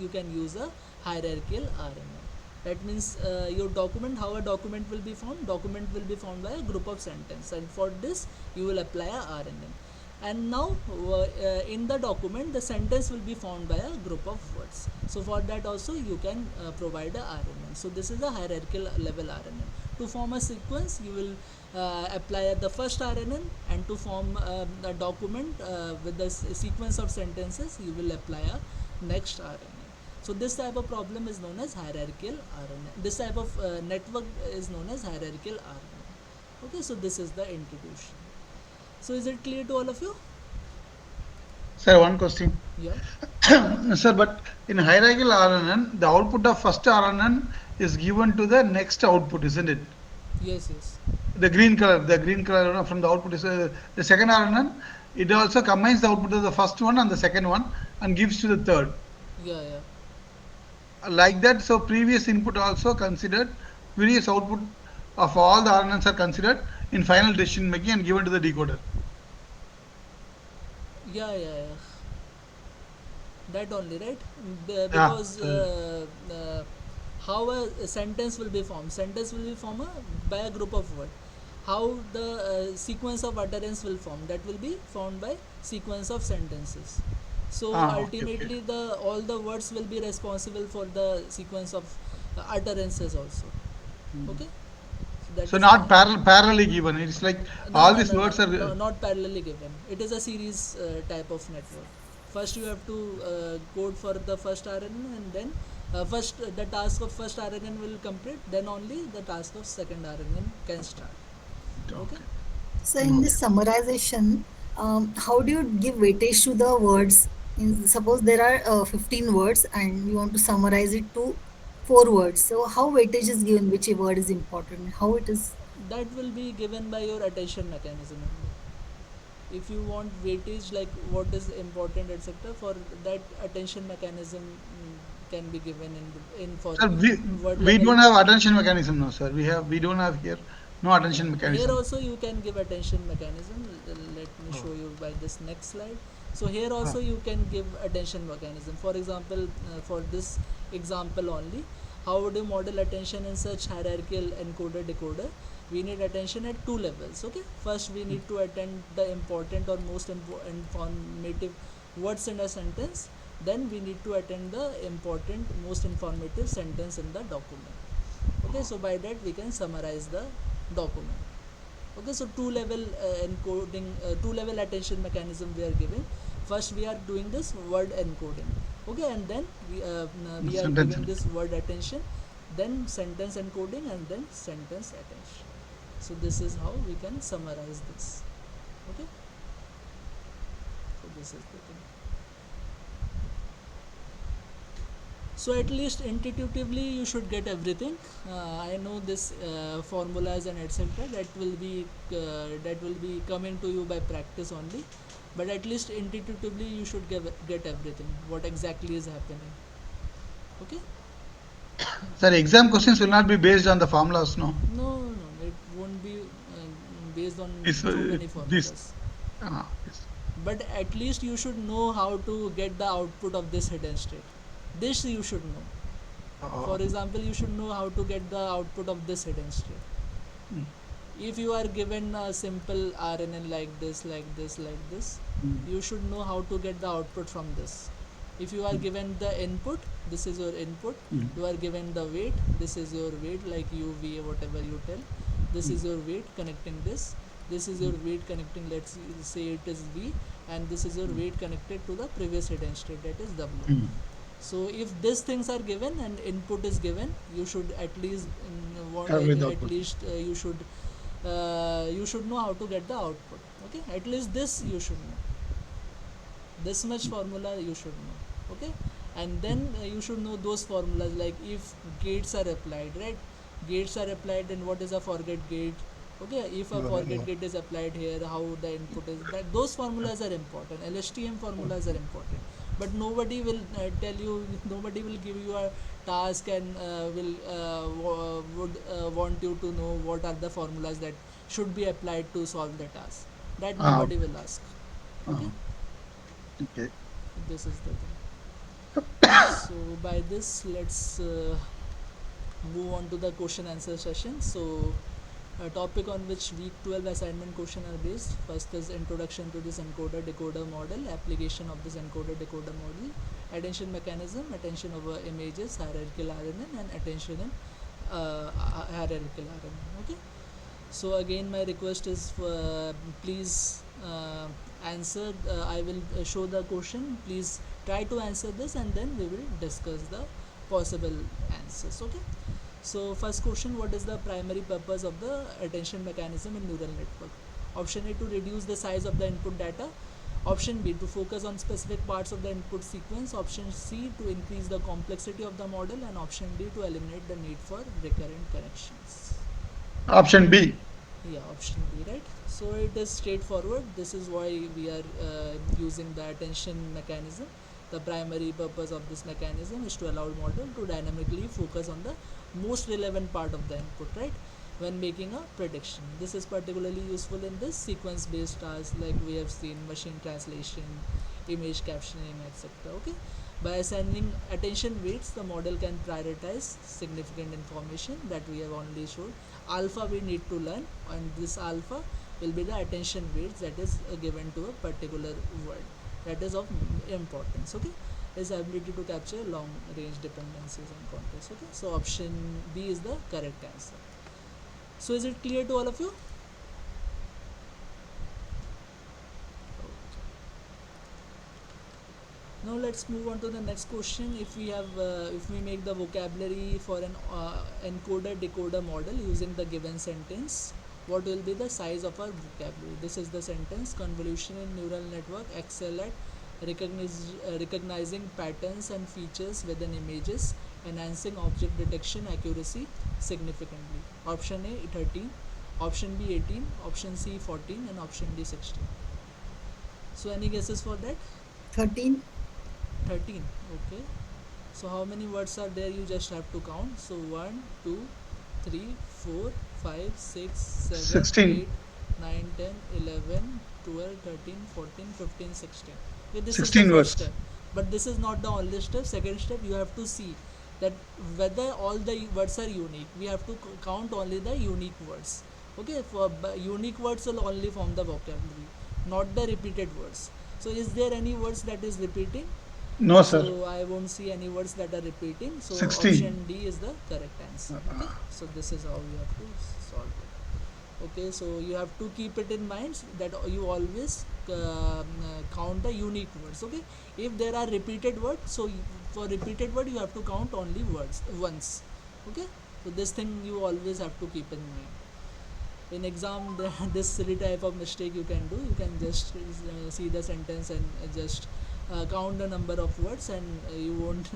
Speaker 1: a hierarchical RNN. That means your document, how a document will be formed? Document will be formed by a group of sentences, and for this you will apply a RNN. And now in the document the sentence will be formed by a group of words. So for that also you can provide a RNN. So this is a hierarchical level RNN. To form a sequence, you will apply the first RNN, and to form a document with the sequence of sentences, you will apply a next RNN. So this type of problem is known as hierarchical RNN. This type of network is known as hierarchical RNN. Okay, so this is the introduction. So is it clear to all of you?
Speaker 2: Sir, one question.
Speaker 1: Yeah.
Speaker 2: Sir, but in hierarchical RNN, the output of first RNN is given to the next output, isn't it?
Speaker 1: Yes, yes.
Speaker 2: The green color from the output is the second RNN. It also combines the output of the first one and the second one and gives to the third.
Speaker 1: Yeah, yeah.
Speaker 2: Like that, so previous input also considered, previous output of all the RNNs are considered in final decision making and given to the decoder.
Speaker 1: Yeah, yeah, yeah. That only, right?
Speaker 2: Yeah.
Speaker 1: Because
Speaker 2: So,
Speaker 1: how a sentence will be formed. Sentence will be formed by a group of words. How the sequence of utterance will form. That will be formed by sequence of sentences. So
Speaker 2: okay, okay.
Speaker 1: ultimately, the all the words will be responsible for the sequence of utterances also. Okay. So that
Speaker 2: So
Speaker 1: is how.
Speaker 2: not parallelly given. It's like
Speaker 1: No,
Speaker 2: all
Speaker 1: no,
Speaker 2: these
Speaker 1: no, no,
Speaker 2: words are.
Speaker 1: no, not parallelly given. It is a series type of network. First, you have to code for the first RNN, and then first the task of first RNN will complete. Then only the task of second RNN can start. Okay.
Speaker 2: Okay.
Speaker 3: So in this
Speaker 2: Okay.
Speaker 3: summarization, how do you give weightage to the words? Suppose there are 15 words and we want to summarize it to 4 words. So how weightage is given? Which word is important? How it is?
Speaker 1: That will be given by your attention mechanism only. If you want weightage like what is important, etc., for that attention mechanism can be given in for
Speaker 2: Sir,
Speaker 1: word
Speaker 2: we
Speaker 1: level.
Speaker 2: don't have attention mechanism now, sir. We don't have here no attention
Speaker 1: Here
Speaker 2: mechanism.
Speaker 1: also you can give attention mechanism. Let me
Speaker 2: Oh.
Speaker 1: show you by this next slide. So here
Speaker 2: Ah.
Speaker 1: also you can give attention mechanism. For example, for this example only, how would you model attention in such hierarchical encoder decoder? We need attention at two levels. Okay, first we need to attend the important or most informative words in a sentence. Then we need to attend the important most informative sentence in the document. Okay, so by that we can summarize the document. Okay, so two level encoding, two level attention mechanism we are giving. First we are doing this word encoding. Okay, and then we are
Speaker 2: Sentence.
Speaker 1: giving this word attention, then sentence encoding, and then sentence attention. So this is how we can summarize this. Okay, so this is the thing. So at least intuitively you should get everything. I know this formulas and etc. That will be coming to you by practice only, but at least intuitively you should get everything what exactly is happening. Okay.
Speaker 2: Sir, exam questions will not be based on the formulas, no.
Speaker 1: No, no, it won't be based on
Speaker 2: It's
Speaker 1: so many
Speaker 2: this.
Speaker 1: formulas,
Speaker 2: Yes.
Speaker 1: but at least you should know how to get the output of this hidden state. This you should know. For
Speaker 2: Oh.
Speaker 1: example, you should know how to get the output of this hidden state.
Speaker 2: Mm.
Speaker 1: If you are given a simple RNN like this, like this, like this,
Speaker 2: Mm.
Speaker 1: you should know how to get the output from this. If you are given the input, this is your input.
Speaker 2: Mm.
Speaker 1: You are given the weight, this is your weight, like u, v, whatever you tell. This is your weight connecting this. This is your weight connecting, let's say it is v, and this is your weight connected to the previous hidden state, that is w.
Speaker 2: Mm.
Speaker 1: So if these things are given and input is given, you should at least
Speaker 2: With
Speaker 1: at
Speaker 2: output.
Speaker 1: least you should know how to get the output. Okay, at least this you should know. This much formula you should know. Okay, and then you should know those formulas, like if gates are applied, right? Gates are applied, and what is a forget gate? Okay, if a forget gate is applied here, how the input is, that those formulas are important. LSTM formulas are important, but nobody will tell you, nobody will give you a task and would want you to know what are the formulas that should be applied to solve the task. That nobody
Speaker 2: Okay.
Speaker 1: will ask. Okay,
Speaker 2: Ah, okay.
Speaker 1: this is the thing. So by this, let's move on to the question answer session. So a topic on which week 12 assignment question are based. First is introduction to this encoder decoder model, application of this encoder decoder model, attention mechanism, attention over images, hierarchical RNN, and attention in hierarchical RNN. Okay, So again my request is please answer. I will show the question, please try to answer this, and then we will discuss the possible answers. Okay, so first question, what is the primary purpose of the attention mechanism in neural network? Option A, to reduce the size of the input data. Option B, to focus on specific parts of the input sequence. Option C, to increase the complexity of the model. And option D, to eliminate the need for recurrent connections.
Speaker 2: Option B.
Speaker 1: Yeah, option B, right? So it is straightforward. This is why we are using the attention mechanism. The primary purpose of this mechanism is to allow model to dynamically focus on the most relevant part of the input, right, when making a prediction. This is particularly useful in this sequence based tasks, like we have seen machine translation, image captioning, etc. Okay, by assigning attention weights, the model can prioritize significant information that we have already showed. Alpha we need to learn, and this alpha will be the attention weights that is given to a particular word that is of importance. Okay, is ability to capture long range dependencies and context. Okay, so option B is the correct answer. So is it clear to all of you? Now let's move on to the next question. If we make the vocabulary for an encoder decoder model using the given sentence, what will be the size of our vocabulary? This is the sentence: convolution in neural network excel at recognizing patterns and features within images, enhancing object detection accuracy significantly. Option A 13, option B 18, option C 14, and option D 16. So any guesses for that?
Speaker 3: 13.
Speaker 1: 13. Okay, so how many words are there? You just have to count. So 1 2 3 4 5 6 7
Speaker 2: 16.
Speaker 1: 8 9 10 11 12 13 14 15 16. Okay, this is the
Speaker 2: 16
Speaker 1: first
Speaker 2: words.
Speaker 1: step, but this is not the only step. Second step, you have to see that whether all the words are unique. We have to count only the unique words. Okay, for unique words will only form the vocabulary, not the repeated words. So is there any words that is repeating?
Speaker 2: No, sir.
Speaker 1: So I won't see any words that are repeating. So
Speaker 2: 16.
Speaker 1: option D is the correct answer. Okay, so this is how you have to solve it. Okay, so you have to keep it in mind that you always count the unique words. Okay, if there are repeated words, so for repeated word you have to count only words once. Okay, so this thing you always have to keep in mind. In exam, this silly type of mistake you can do. You can just see the sentence and just count the number of words, and you won't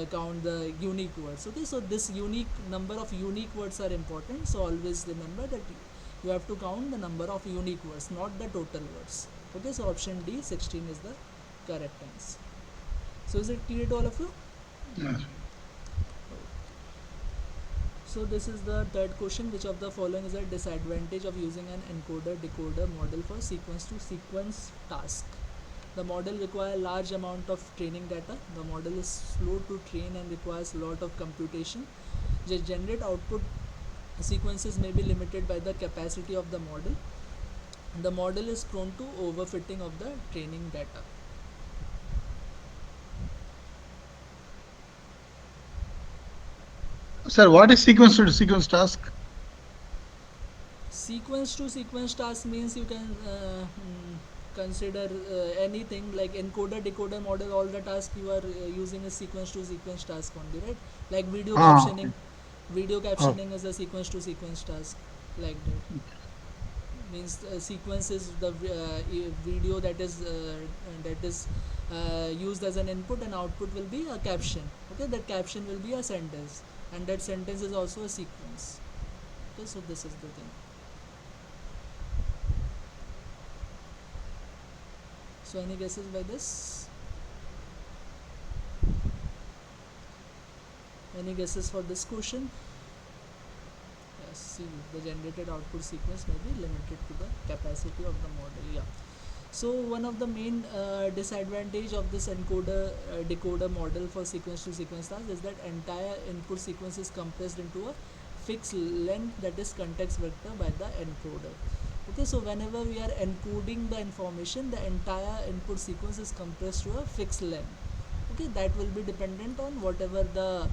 Speaker 1: count the unique words. Okay, so this unique number of unique words are important. So always remember that you have to count the number of unique words, not the total words. Okay, so option D 16 is the correct answer. So is it clear to all of you?
Speaker 2: Yes.
Speaker 1: So this is the third question. Which of the following is a disadvantage of using an encoder decoder model for sequence to sequence task? The model requires large amount of training data. The model is slow to train and requires a lot of computation. The generate output sequences may be limited by the capacity of the model. The model is prone to overfitting of the training data.
Speaker 2: Sir, what is sequence to sequence task?
Speaker 1: Sequence to sequence task means you can consider anything like encoder decoder model. All the tasks you are using is sequence to sequence task only, right? Like video captioning.
Speaker 2: Okay.
Speaker 1: Video
Speaker 2: Oh,
Speaker 1: captioning is a sequence to sequence task, like that. Means sequence is the video that is used as an input, and output will be a caption. Okay, that caption will be a sentence, and that sentence is also a sequence. Okay, so this is the thing. So any guesses by this? Any guesses for this question? Yes, see, the generated output sequence may be limited to the capacity of the model. Yeah. So one of the main disadvantage of this encoder decoder model for sequence to sequence task is that entire input sequence is compressed into a fixed length, that is context vector, by the encoder. Okay, so whenever we are encoding the information, the entire input sequence is compressed to a fixed length. Okay, that will be dependent on whatever the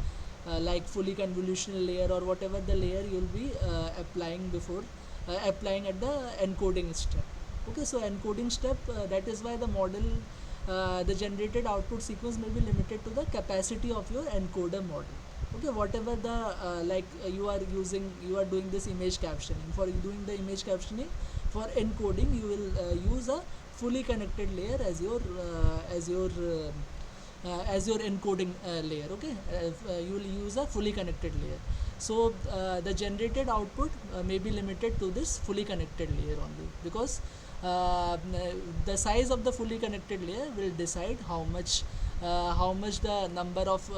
Speaker 1: like fully convolutional layer or whatever the layer you'll be applying before applying at the encoding step. Okay, so encoding step, that is why the model, the generated output sequence may be limited to the capacity of your encoder model. Okay, whatever the you are using, you are doing this image captioning. For doing the image captioning for encoding, you will use a fully connected layer as your encoding layer. Okay, you will use a fully connected layer. So the generated output may be limited to this fully connected layer only, because the size of the fully connected layer will decide how much the number of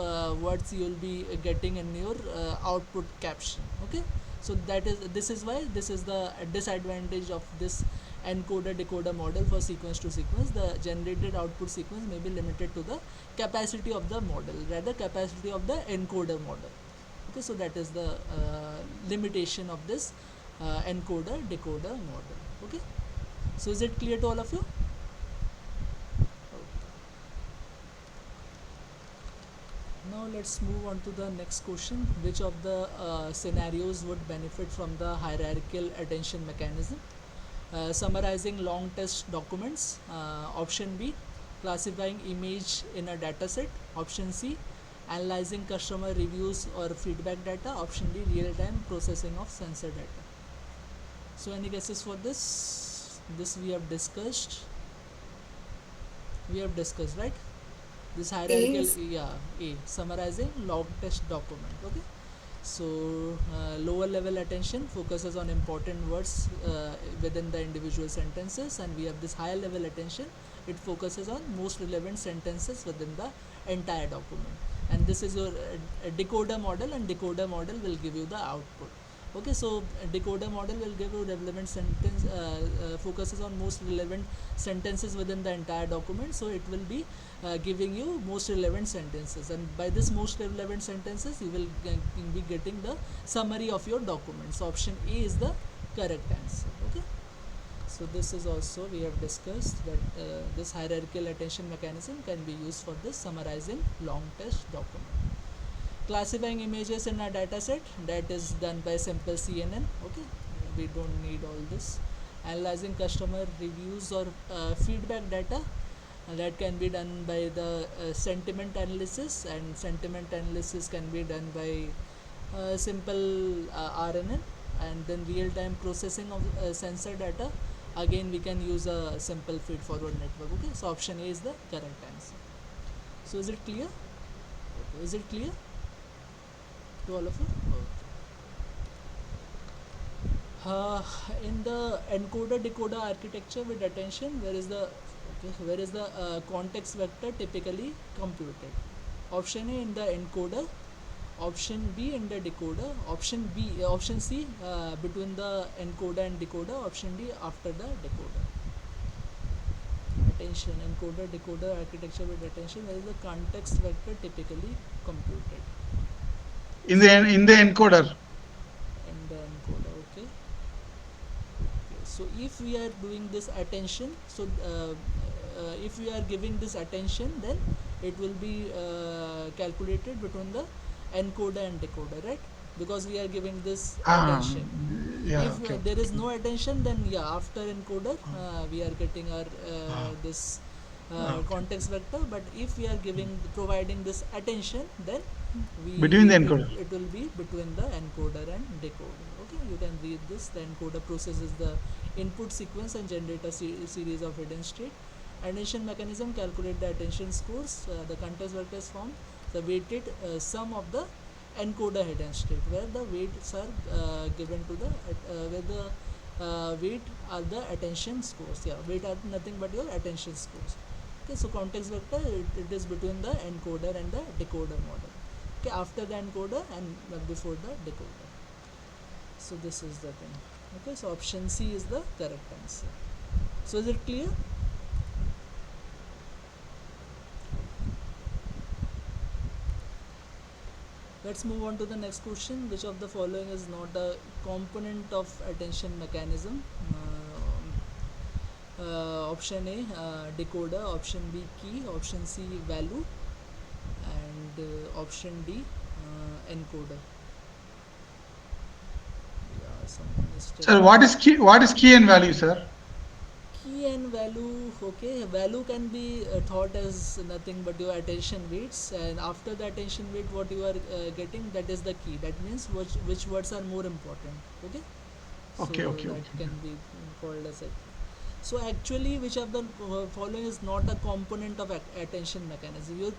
Speaker 1: words you will be getting in your output caption. Okay, so this is why this is the disadvantage of this encoder decoder model. For sequence to sequence, the generated output sequence may be limited to the capacity of the model, rather capacity of the encoder model. Okay, so that is the limitation of this encoder decoder model. Okay, so is it clear to all of you? Now let's move on to the next question. Which of the scenarios would benefit from the hierarchical attention mechanism? Summarizing long test documents. Option B, classifying image in a dataset. Option C, analyzing customer reviews or feedback data. Option D, real-time processing of sensor data. So any guesses for this? This we have discussed. Right? This hierarchical,
Speaker 3: A's.
Speaker 1: yeah, A, summarizing long test document. Okay, so lower level attention focuses on important words within the individual sentences, and we have this higher level attention, it focuses on most relevant sentences within the entire document. And this is your decoder model, and decoder model will give you the output. Okay, so decoder model will give you relevant sentence, focuses on most relevant sentences within the entire document, so it will be giving you most relevant sentences, and by this most relevant sentences you will be getting the summary of your document. So option A is the correct answer. Okay, so this is also we have discussed that this hierarchical attention mechanism can be used for this summarizing long test document. Classifying images in a dataset, that is done by simple CNN. Okay, we don't need all this. Analyzing customer reviews or feedback data, that can be done by the sentiment analysis, and sentiment analysis can be done by simple RNN. And then real time processing of sensor data, again we can use a simple feed forward network. Okay, so option A is the correct answer. So is it clear? Okay. Is it clear to all of you? Okay. In the encoder decoder architecture with attention, where is the context vector typically computed? Option A in the encoder, option B in the decoder, option C between the encoder and decoder, option D after the decoder. Attention, encoder decoder architecture with attention, where is the context vector typically computed?
Speaker 2: In the encoder.
Speaker 1: In the encoder. Okay. So if we are doing this attention, so if we are giving this attention, then it will be calculated between the encoder and decoder, right? Because we are giving this attention.
Speaker 2: Yeah,
Speaker 1: If
Speaker 2: okay.
Speaker 1: there is no attention, then yeah, after encoder we are getting our this
Speaker 2: Okay.
Speaker 1: context vector. But if we are providing this attention, then
Speaker 2: Between the
Speaker 1: we
Speaker 2: encoder.
Speaker 1: it will be between the encoder and decoder. Okay, you can read this. The encoder processes the input sequence and generate a series of hidden state. Attention mechanism calculate the attention scores. The context vector is formed the weighted sum of the encoder hidden state, where the weights are given to the where the weight are the attention scores. Yeah, weight are nothing but your attention scores. Okay, so context vector, it is between the encoder and the decoder model. Okay, after the encoder and before the decoder. So this is the thing. Okay, so option C is the correct answer. So is it clear? Let's move on to the next question. Which of the following is not a component of attention mechanism? Option A, decoder. Option B, key. Option C, value. And option D, encoder. Yeah, someone is
Speaker 2: Sir,
Speaker 1: telling me.
Speaker 2: what is key and value, sir?
Speaker 1: Key and value, okay, value can be thought as nothing but your attention weights, and after the attention weight what you are getting, that is the key. That means which words are more important. Okay, so
Speaker 2: Okay, okay,
Speaker 1: that
Speaker 2: okay.
Speaker 1: can be called as a key. So actually which of the following is not a component of attention mechanism. Your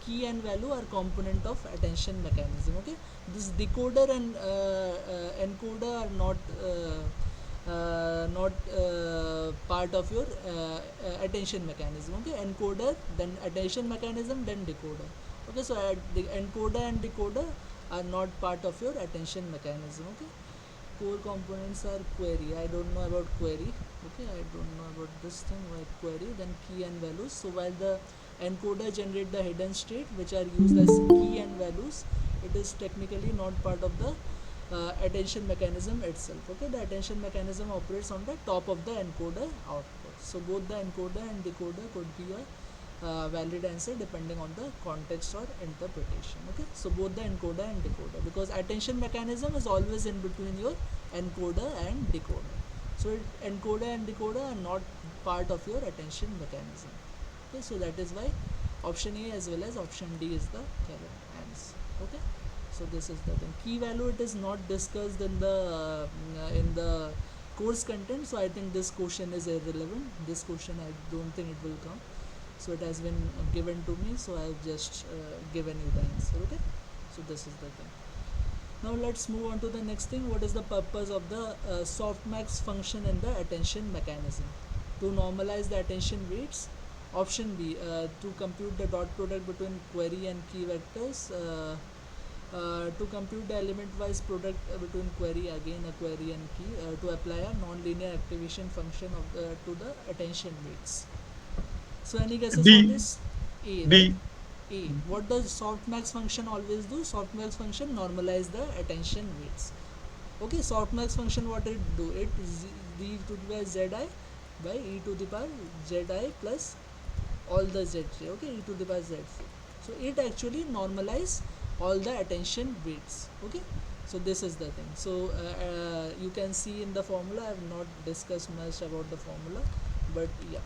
Speaker 1: key and value are component of attention mechanism. Okay, this decoder and encoder are not part of your attention mechanism. Okay, encoder, then attention mechanism, then decoder. Okay, so the encoder and decoder are not part of your attention mechanism. Okay, core components are query. I don't know about query. Okay, I don't know about this thing like query. Then key and values. So while the encoder generate the hidden state which are used as key and values, it is technically not part of the attention mechanism itself. Okay, the attention mechanism operates on the top of the encoder output. So both the encoder and decoder could be a valid answer depending on the context or interpretation. Okay, so both the encoder and decoder, because attention mechanism is always in between your encoder and decoder. So encoder and decoder are not part of your attention mechanism. Okay, so that is why option A as well as option D is the correct answer. Okay, so this is the thing. Key value, it is not discussed in the course content, so I think this question is irrelevant. This question I don't think it will come, so it has been given to me, so I have just given you the answer. Okay, so this is the thing. Now let's move on to the next thing. What is the purpose of the softmax function in the attention mechanism? To normalize the attention weights. Option B, to compute the dot product between query and key vectors. To compute the element wise product between query, again a query and key, to apply a non-linear activation function to the attention weights. So any guesses on
Speaker 2: D.
Speaker 1: this? A, right?
Speaker 2: D.
Speaker 1: A. What does softmax function always do? Softmax function normalize the attention weights. Okay, softmax function, what it do? It d to the power zi by e to the power zi plus all the z. Okay, e to the power z. So it actually normalize all the attention weights. Okay, so this is the thing. So you can see in the formula, I have not discussed much about the formula, but yeah,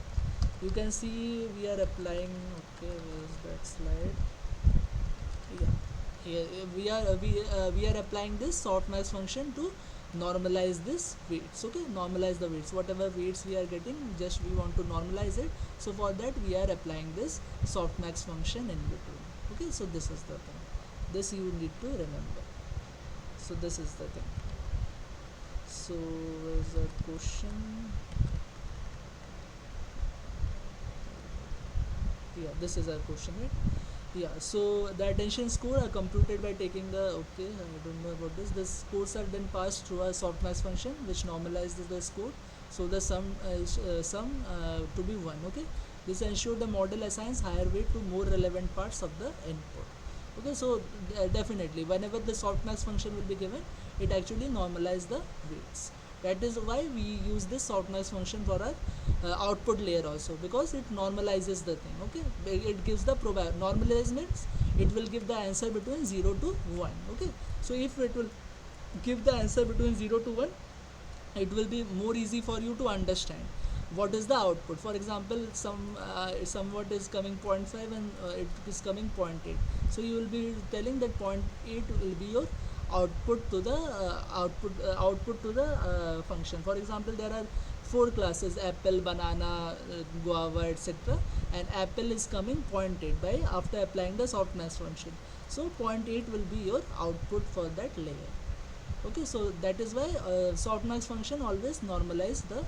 Speaker 1: you can see we are applying. Okay, where is that slide? Yeah, here we are applying this softmax function to normalize this weights. Okay, normalize the weights, whatever weights we are getting, just we want to normalize it. So for that we are applying this softmax function in between. Okay, so this is the thing, this you need to remember. So this is the thing. So where's the question? Yeah, this is our question, right? Yeah, so the attention score are computed by taking the, okay, I don't know about this. The scores are then passed through a softmax function which normalizes the score. So the sum to be 1. Okay, this ensures the model assigns higher weight to more relevant parts of the input. Okay, so definitely whenever the softmax function will be given, it actually normalizes the weights. That is why we use this softmax function for our output layer also, because it normalizes the thing. Okay, it gives the normalize means it will give the answer between 0 to 1. Okay, so if it will give the answer between 0 to 1, it will be more easy for you to understand what is the output. For example, somewhat is coming zero point 0.5 and it is coming zero point 0.8, so you will be telling that 0.8 will be your output to the output to the function. For example, there are four classes: apple, banana, guava, etc., and apple is coming zero point 0.8 by after applying the softmax function. So 0.8 will be your output for that layer. Okay, so that is why softmax function always normalize the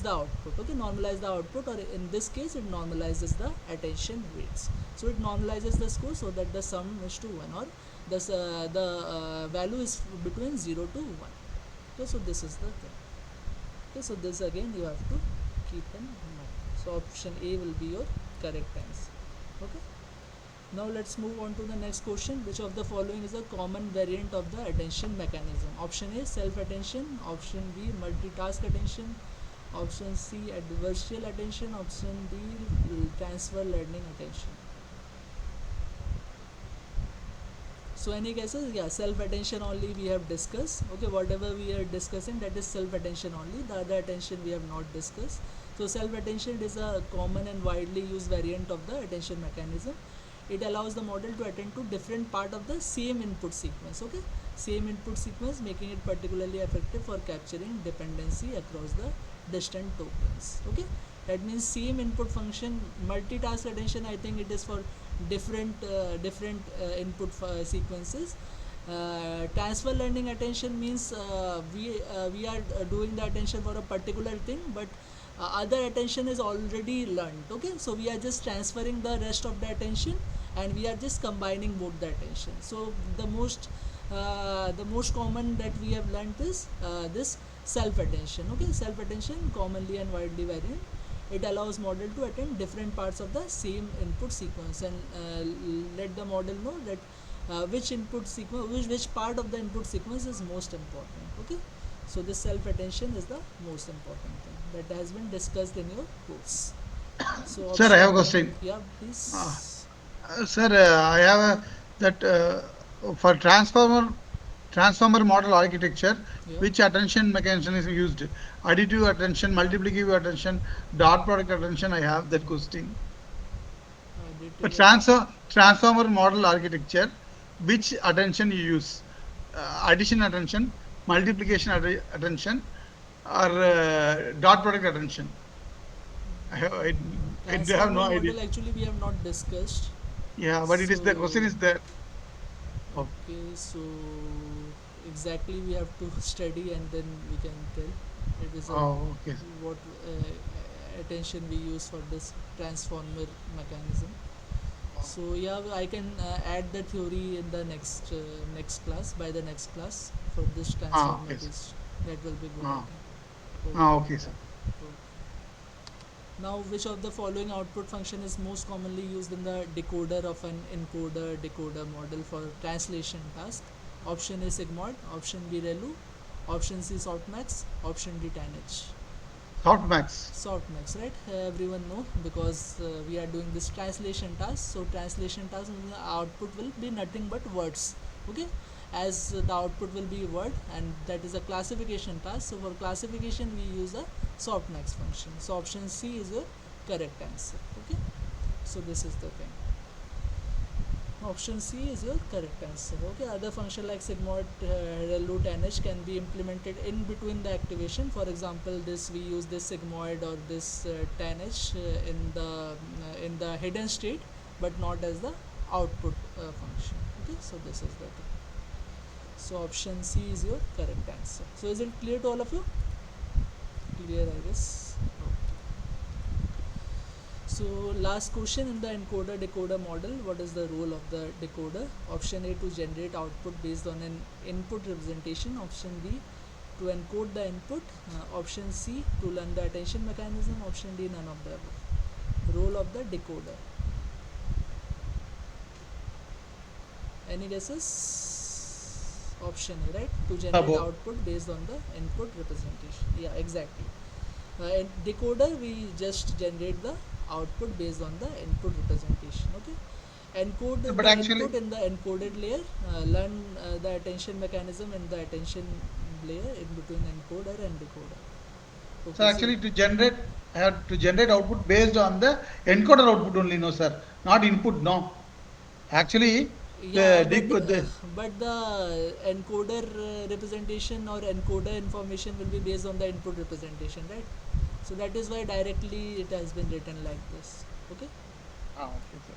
Speaker 1: output. Okay, normalize the output, or in this case it normalizes the attention weights. So it normalizes the score so that the sum is to 1, or the value is between 0 to 1. Okay, so this is the thing. Okay, so this again you have to keep in mind. So option A will be your correct answer. Okay, now let's move on to the next question. Which of the following is a common variant of the attention mechanism? Option A, self-attention. Option B, multitask attention. Option C, adversarial attention. Option D, transfer learning attention. So any guesses? Yeah, self attention only we have discussed. Okay, whatever we are discussing, that is self attention only. The other attention we have not discussed. So self attention is a common and widely used variant of the attention mechanism. It allows the model to attend to different part of the same input sequence. Okay, same input sequence, making it particularly effective for capturing dependency across the distant tokens. Okay, that means same input function. Multitask attention, I think it is for different input sequences. Transfer learning attention means we are doing the attention for a particular thing, but other attention is already learned. Okay, so we are just transferring the rest of the attention, and we are just combining both the attention. So the most common that we have learned is this self attention. Okay, self attention, commonly and widely variant. It allows model to attend different parts of the same input sequence, and let the model know that which input sequence, which part of the input sequence is most important. Okay, so this self attention is the most important thing that has been discussed in your course. So
Speaker 2: Sir, I
Speaker 1: option,
Speaker 2: have a question.
Speaker 1: yeah,
Speaker 2: Uh,
Speaker 1: please.
Speaker 2: Sir, I have that for transformer model architecture,
Speaker 1: Yeah,
Speaker 2: which attention mechanism is used? Additive attention, multiplicative attention, dot product attention. I have that question. For
Speaker 1: additive
Speaker 2: transformer model architecture, which attention you use? Addition attention, multiplication attention, or dot product attention? I have no
Speaker 1: transformer
Speaker 2: idea.
Speaker 1: model actually we have not discussed.
Speaker 2: Yeah, but it is the question
Speaker 1: So
Speaker 2: is there. Oh,
Speaker 1: okay, so exactly we have to study and then we can tell. It is a
Speaker 2: okay.
Speaker 1: what attention we use for this transformer mechanism. So yeah, I can add the theory in the next class, by the next class, for this transformer
Speaker 2: Okay, sir.
Speaker 1: based. That will be good, I
Speaker 2: Ah,
Speaker 1: think.
Speaker 2: okay,
Speaker 1: Okay.
Speaker 2: sir.
Speaker 1: Okay. Now, which of the following output function is most commonly used in the decoder of an encoder decoder model for translation task? Option A sigmoid, option B relu, option C softmax, option D tanh.
Speaker 2: Softmax.
Speaker 1: Softmax, right? Everyone know, because we are doing this translation task. So translation task, the output will be nothing but words. Okay, as the output will be word, and that is a classification task. So for classification we use a softmax function. So option C is your correct answer. Okay, so this is the thing. Option C is your correct answer. Okay, other function like sigmoid, relu, tanh can be implemented in between the activation. For example, this we use this sigmoid or this tanh in the hidden state, but not as the output function. Okay, so this is the thing. So option C is your correct answer. So is it clear to all of you? Clear, I guess. So last question in the encoder decoder model, what is the role of the decoder? Option A, to generate output based on an input representation. Option B, to encode the input. Option C, to learn the attention mechanism. Option D, none of the above. Role of the decoder. Any guesses? Option A, right? To generate
Speaker 2: Above.
Speaker 1: output based on the input representation. Yeah, exactly. In decoder we just generate the output based on the input representation. Okay, encode
Speaker 2: But
Speaker 1: the
Speaker 2: actually,
Speaker 1: input in the encoded layer, learn the attention mechanism in the attention layer in between encoder and decoder.
Speaker 2: so
Speaker 1: Okay, so
Speaker 2: actually I have to generate output based on the encoder output only, no, sir. Not input, no. Actually,
Speaker 1: yeah,
Speaker 2: the
Speaker 1: but the encoder representation or encoder information will be based on the input representation, right? So that is why directly it has been written like this. Okay,
Speaker 2: okay, sir.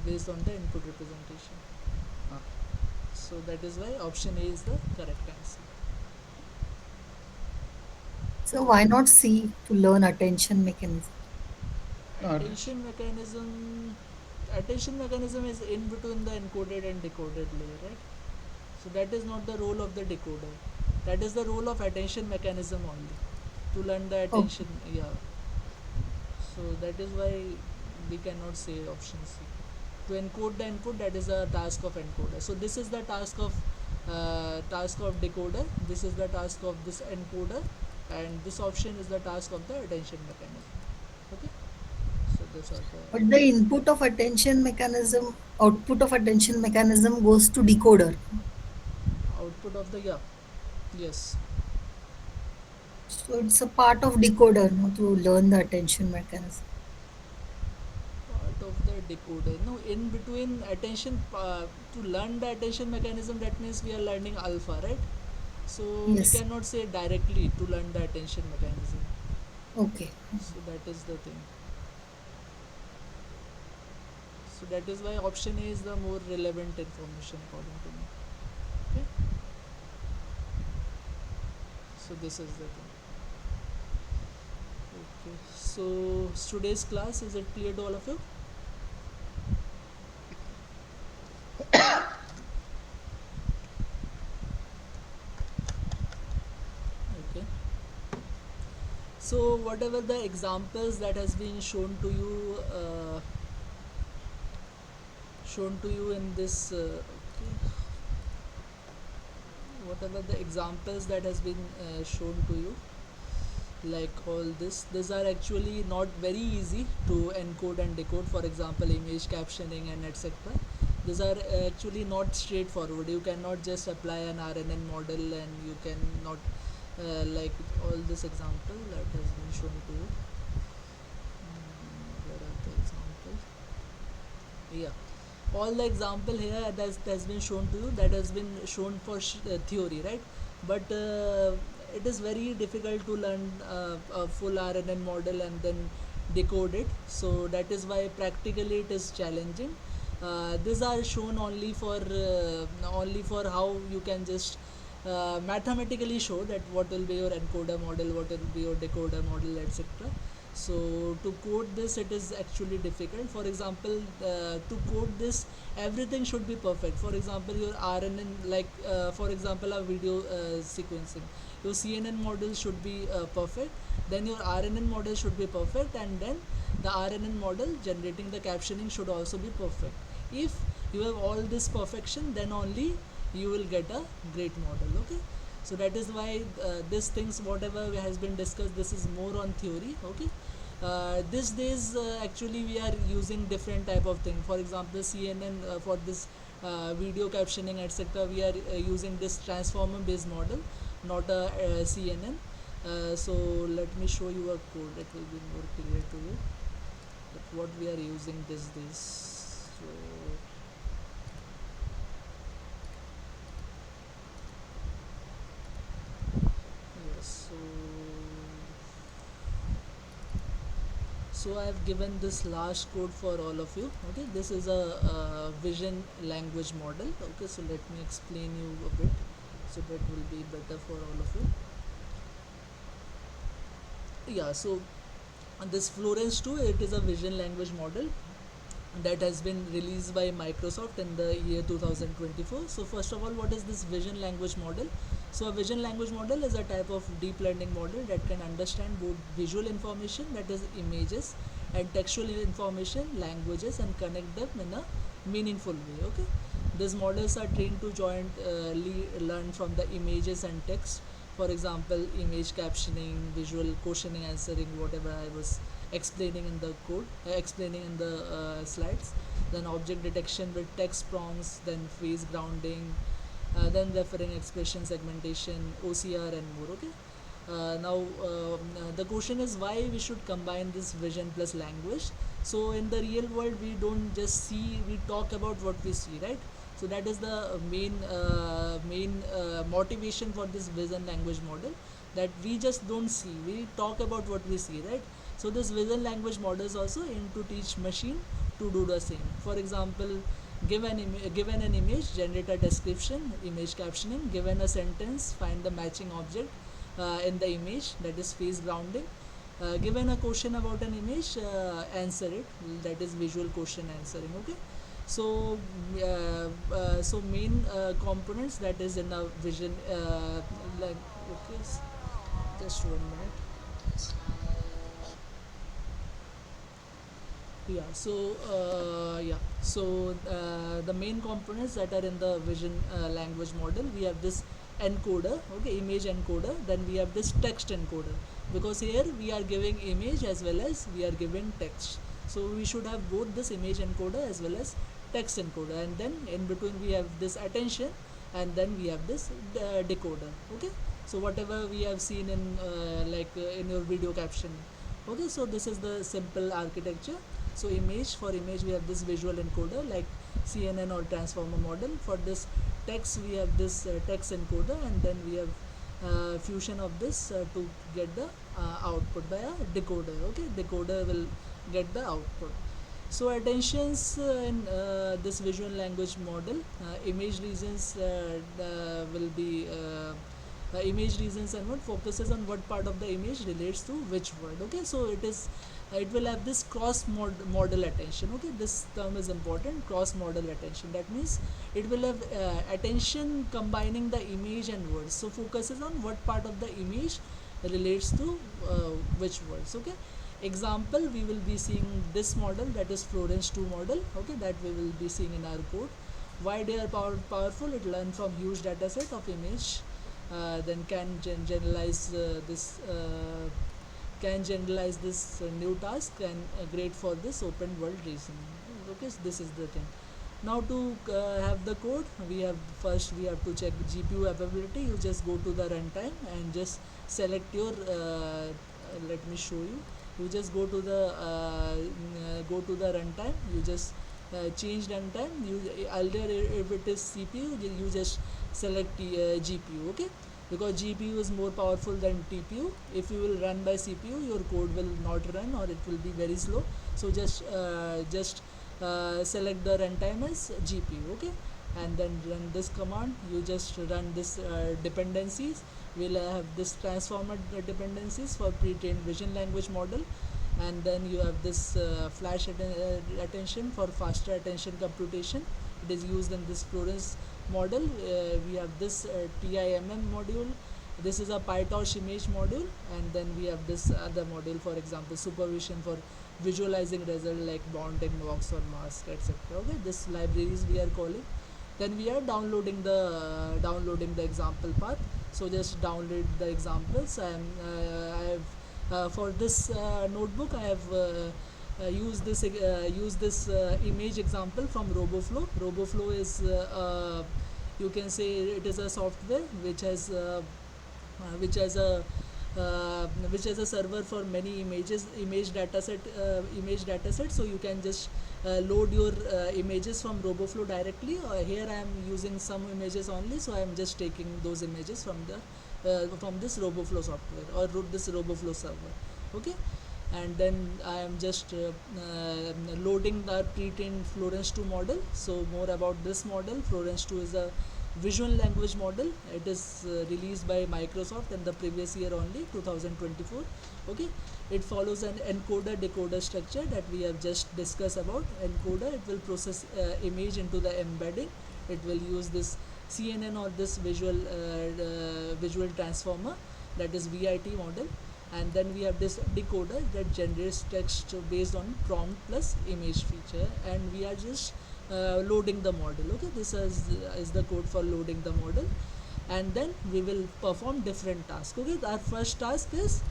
Speaker 1: based on the input representation.
Speaker 2: Ah,
Speaker 1: So that is why option A is the correct answer.
Speaker 3: So why not C to learn attention mechanism?
Speaker 2: ah,
Speaker 1: Attention mechanism, attention mechanism is in between the encoded and decoded layer, right? So that is not the role of the decoder. That is the role of attention mechanism only, to learn the
Speaker 3: Okay.
Speaker 1: attention. Yeah. So that is why we cannot say option C. To encode the input, that is the task of encoder. So this is the task of decoder. This is the task of this encoder, and this option is the task of the attention mechanism. Okay. So this those are the
Speaker 3: But the input of attention mechanism, output of attention mechanism goes to decoder.
Speaker 1: output of the, yeah, yes,
Speaker 3: So it's a part of decoder, no, to learn the attention mechanism.
Speaker 1: part of the decoder. No, in between attention, to learn the attention mechanism, that means we are learning alpha, right? So we
Speaker 3: Yes.
Speaker 1: cannot say directly to learn the attention mechanism.
Speaker 3: Okay.
Speaker 1: So that is the thing. So that is why option A is the more relevant information according to me. Okay. So this is the thing. Okay. So today's class, is it clear to all of you? Okay. So whatever the examples that has been shown to you in this, okay, whatever the examples that has been shown to you, like all this, these are actually not very easy to encode and decode. For example, image captioning and etc. These are actually not straightforward. You cannot just apply an RNN model and you cannot like all this example that has been shown to you. Where are the examples? Yeah, all the example here that has been shown to you, that has been shown for theory, right? But it is very difficult to learn a full RNN model and then decode it. So that is why practically it is challenging. These are shown only for how you can just mathematically show that what will be your encoder model, what will be your decoder model, etc. So to code this, it is actually difficult. For example, to code this, everything should be perfect. For example, your RNN, like for example, a video sequencing, your CNN model should be perfect, then your RNN model should be perfect, and then the RNN model generating the captioning should also be perfect. If you have all this perfection, then only you will get a great model. Okay. So that is why these things, whatever has been discussed, this is more on theory. Okay. These days actually we are using different type of thing. For example, CNN, for this video captioning, etc., we are using this transformer based model, not a CNN. So let me show you a code that will be more clear to you, that what we are using these days. So yes, so I have given this last code for all of you. Okay, this is a vision language model. Okay, so let me explain you a bit, so that will be better for all of you. Yeah, so this Florence 2, it is a vision language model that has been released by Microsoft in the year 2024. So first of all, what is this vision language model? So a vision language model is a type of deep learning model that can understand both visual information, that is images, and textual information, languages, and connect them in a meaningful way. Okay, these models are trained to jointly learn from the images and text. For example, image captioning, visual questioning, answering, whatever I was explaining in the code, explaining in the slides. Then object detection with text prompts, then phrase grounding, then referring expression segmentation, OCR, and more. Okay. Now the question is why we should combine this vision plus language. So in the real world, we don't just see, we talk about what we see, right? So that is the main motivation for this vision language model, that we just don't see, we talk about what we see, right? So this vision language models also aim to teach machine to do the same. For example, given an image, generate a description, image captioning. Given a sentence, find the matching object in the image, that is face grounding. Given a question about an image, answer it, that is visual question answering. Okay. So so main components that is in a vision like, okay, just 1 minute. Yeah, so the main components that are in the vision language model, we have this encoder, okay, image encoder. Then we have this text encoder, because here we are giving image as well as we are giving text. So we should have both this image encoder as well as text encoder, and then in between we have this attention, and then we have this decoder. Okay, so whatever we have seen in in your video caption. Okay, so this is the simple architecture. So for image we have this visual encoder like CNN or transformer model. For this text we have this text encoder, and then we have fusion of this to get the output by a decoder. Okay, decoder will get the output. So attentions in this visual language model, image regions will be image regions, and what focuses on what part of the image relates to which word. Okay, so it will have this model attention. Okay, this term is important, cross model attention. That means it will have attention combining the image and words. So focuses on what part of the image relates to which words. Okay, example, we will be seeing this model, that is florence 2 model. Okay, that we will be seeing in our code. Why they are powerful? It learn from huge data set of image, then generalize this can generalize this new task, and great for this open world reasoning. Okay, so this is the thing. Now to have the code, we have to check GPU availability. You just go to the runtime and just select your let me show you. You just go to the runtime. You just change runtime. You either, if it is CPU, you just select GPU. Okay, because GPU is more powerful than TPU. If you will run by CPU, your code will not run, or it will be very slow. So just select the runtime as GPU. Okay, and then run this command. You just run this dependencies. We'll have this transformer dependencies for pre-trained vision language model, and then you have this flash attention for faster attention computation. It is used in this Florence model. We have this TIMM module. This is a PyTorch image module, and then we have this other module, for example supervision for visualizing result like bounding box or mask, etc. Okay, this libraries we are calling. Then we are downloading the example path. So just download the examples. I have for this notebook I have used this image example from RoboFlow. RoboFlow is you can say it is a software which has a server for many image dataset. So you can just load your images from RoboFlow directly. Here I am using some images only, so I am just taking those images from this RoboFlow software or this RoboFlow server. Okay, and then I am just loading the pre-trained Florence 2 model. So more about this model. Florence 2 is a visual language model. It is released by Microsoft in the previous year only, 2024. Okay, it follows an encoder decoder structure that we have just discussed about. Encoder, it will process image into the embedding. It will use this CNN or this visual transformer, that is VIT model. And then we have this decoder that generates text based on prompt plus image feature, and we are just loading the model. Okay, this is the code for loading the model, and then we will perform different tasks. Okay, our first task is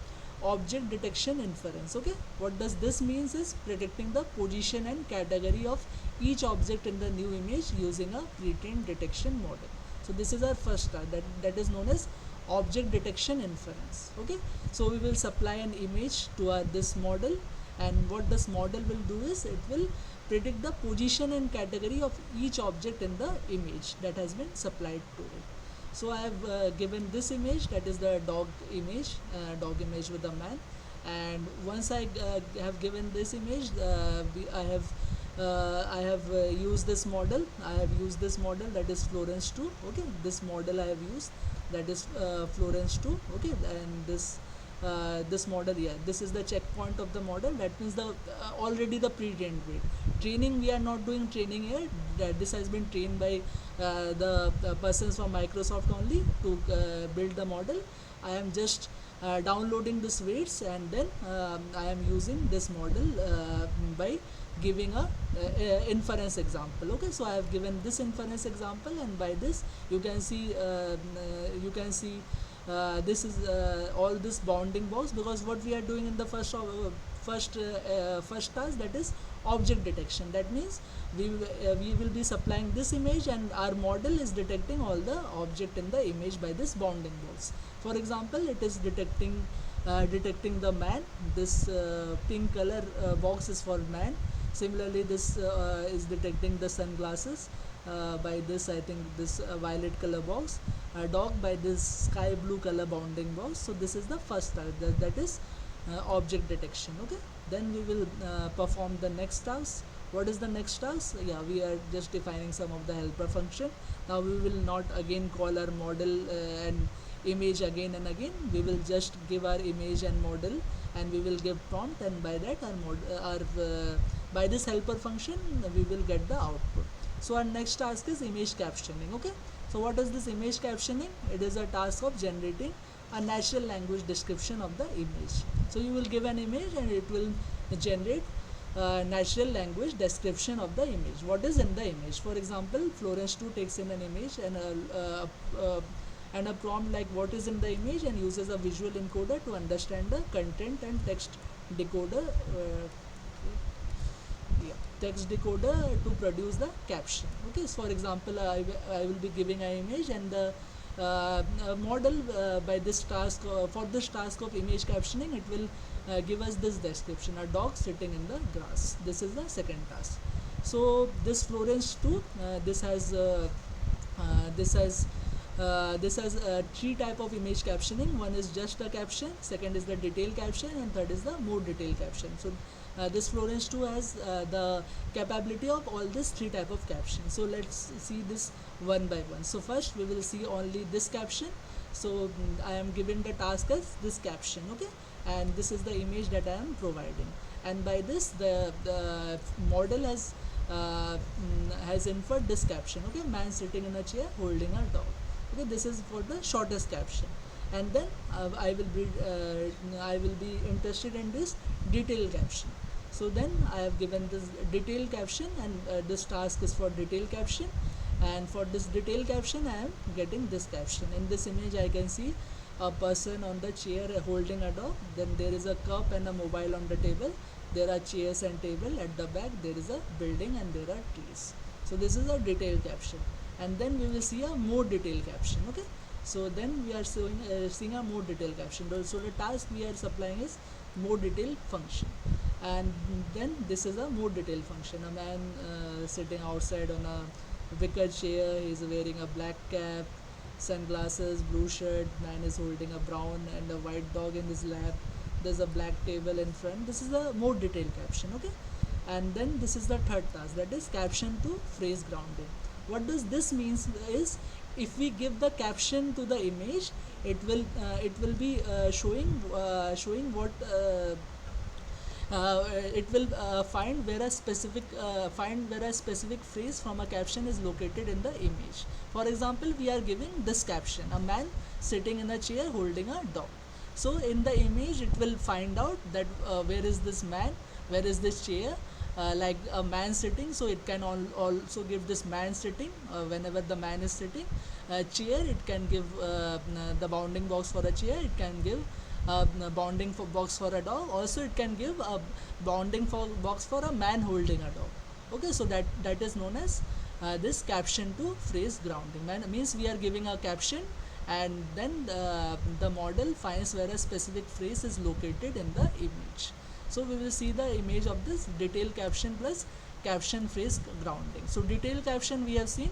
Speaker 1: object detection inference. Okay, what does this means is predicting the position and category of each object in the new image using a pre-trained detection model. So this is our first task, that is known as object detection inference. Okay, so we will supply an image to this model, and what this model will do is it will predict the position and category of each object in the image that has been supplied to it. So I have given this image, that is the dog image with a man, and once I have given this image, I have used this model. That is Florence 2. Okay, this model I have used, that is Florence 2. Okay, and this model, yeah, this is the checkpoint of the model. That means the already the pre-trained weight. Training, we are not doing training here. This has been trained by the persons from Microsoft only to build the model. I am just downloading this weights, and then I am using this model by giving a inference example. Okay, so I have given this inference example, and by this you can see this is all this bounding box, because what we are doing in the first task, that is object detection. That means we will be supplying this image, and our model is detecting all the object in the image by this bounding box. For example, it is detecting the man. This pink color box is for man. Similarly, this is detecting the sunglasses by this, I think, this violet color box. Dog by this sky blue color bounding box. So this is the first task, that is object detection. Okay, then we will perform the next task. What is the next task? Yeah, we are just defining some of the helper function. Now we will not again call our model and image again and again. We will just give our image and model, and we will give prompt, and by that by this helper function we will get the output. So our next task is image captioning. Okay, so what is this image captioning? It is a task of generating a natural language description of the image. So you will give an image, and it will generate natural language description of the image. What is in the image? For example, Florence 2 takes in an image and a prompt like what is in the image, and uses a visual encoder to understand the content, and text decoder to produce the caption. Okay, so for example, I will be giving an image, and the model by this task for this task of image captioning, it will give us this description: a dog sitting in the grass. This is the second task. So this Florence 2, this has three type of image captioning. One is just a caption, second is the detailed caption, and third is the more detailed caption. So this Florence 2 has the capability of all these three type of captions. So let's see this one by one. So first we will see only this caption. So I am given the task as this caption. Okay, and this is the image that I am providing, and by this the model has inferred this caption. Okay, man sitting in a chair holding a dog. Okay, this is for the shortest caption, and then I will be interested in this detailed caption. So then I have given this detailed caption, and this task is for detailed caption, and for this detailed caption I am getting this caption. In this image I can see a person on the chair holding a dog, then there is a cup and a mobile on the table, there are chairs and table at the back, there is a building, and there are trees. So this is a detailed caption, and then we will see a more detailed caption. Okay, so then we are seeing a more detailed caption. So the task we are supplying is more detailed function, and then this is a more detailed function: a man sitting outside on a wicker chair, he is wearing a black cap, sunglasses, blue shirt, man is holding a brown and a white dog in his lap, there's a black table in front. This is a more detailed caption. Okay, and then this is the third task, that is caption to phrase grounding. What does this means is, if we give the caption to the image, it will be showing what it will find where a specific phrase from a caption is located in the image. For example, we are giving this caption: a man sitting in a chair holding a dog. So in the image it will find out that where is this man, where is this chair, like a man sitting, so it can also give this man sitting whenever the man is sitting. Chair, it can give the bounding box for a chair, it can give bounding for box for a dog, also it can give a bounding for box for a man holding a dog. Okay, so that is known as this caption to phrase grounding. Means we are giving a caption, and then the model finds where a specific phrase is located in the image. So we will see the image of this detailed caption plus caption phrase grounding. So detailed caption we have seen,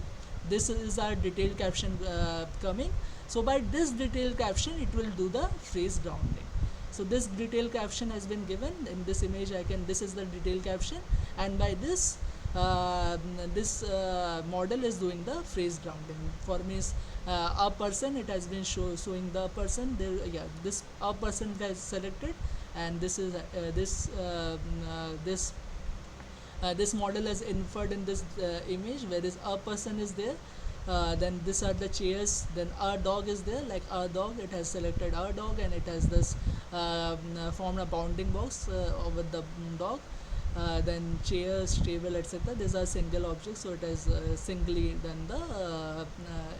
Speaker 1: this is our detailed caption coming. So by this detailed caption it will do the phrase grounding. So this detailed caption has been given in this image. This is the detailed caption, and by this model is doing the phrase grounding. For means a person, it has been showing the person there. Yeah, this a person is selected, and this is this model has inferred in this image where is a person is there. Then these are the chairs, then a dog is there, like a dog, it has selected a dog, and it has this formed a bounding box with the dog. Then chairs, table, etc. These are single objects, so it has singly done the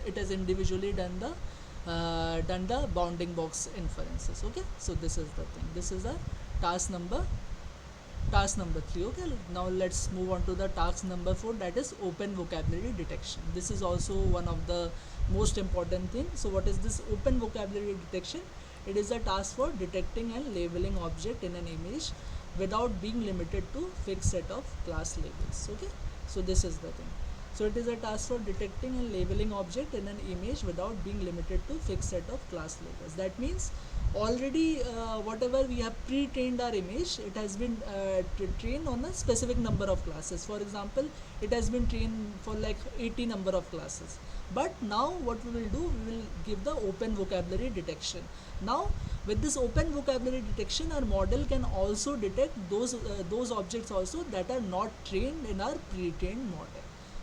Speaker 1: it has individually done the bounding box inferences. Okay, so this is the thing. This is a task number task number 3. Okay, now let's move on to the task number 4, that is open vocabulary detection. This is also one of the most important thing. So what is this open vocabulary detection? It is a task for detecting and labeling object in an image without being limited to fixed set of class labels. Okay, so this is the thing. So it is a task for detecting and labeling object in an image without being limited to fixed set of class labels. That means already whatever we have pre-trained our image, it has been trained on a specific number of classes. For example, it has been trained for like 80 number of classes. But now what we will do, we will give the open vocabulary detection. Now with this open vocabulary detection, our model can also detect those objects also that are not trained in our pre-trained model.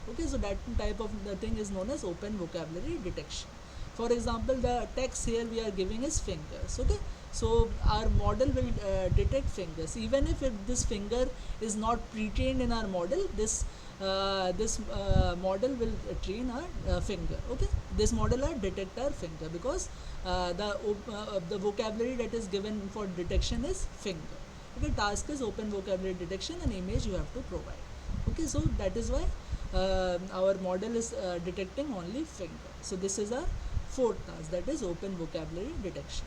Speaker 1: Okay, so that type of the thing is known as open vocabulary detection. For example, the text here we are giving is fingers. Okay, so our model will detect fingers even if this finger is not pre-trained in our model. This model will train our finger. Okay, this model will detect our finger because the vocabulary that is given for detection is finger. Okay, task is open vocabulary detection and image you have to provide. Okay, so that is why our model is detecting only finger. So this is our fourth task, that is open vocabulary detection.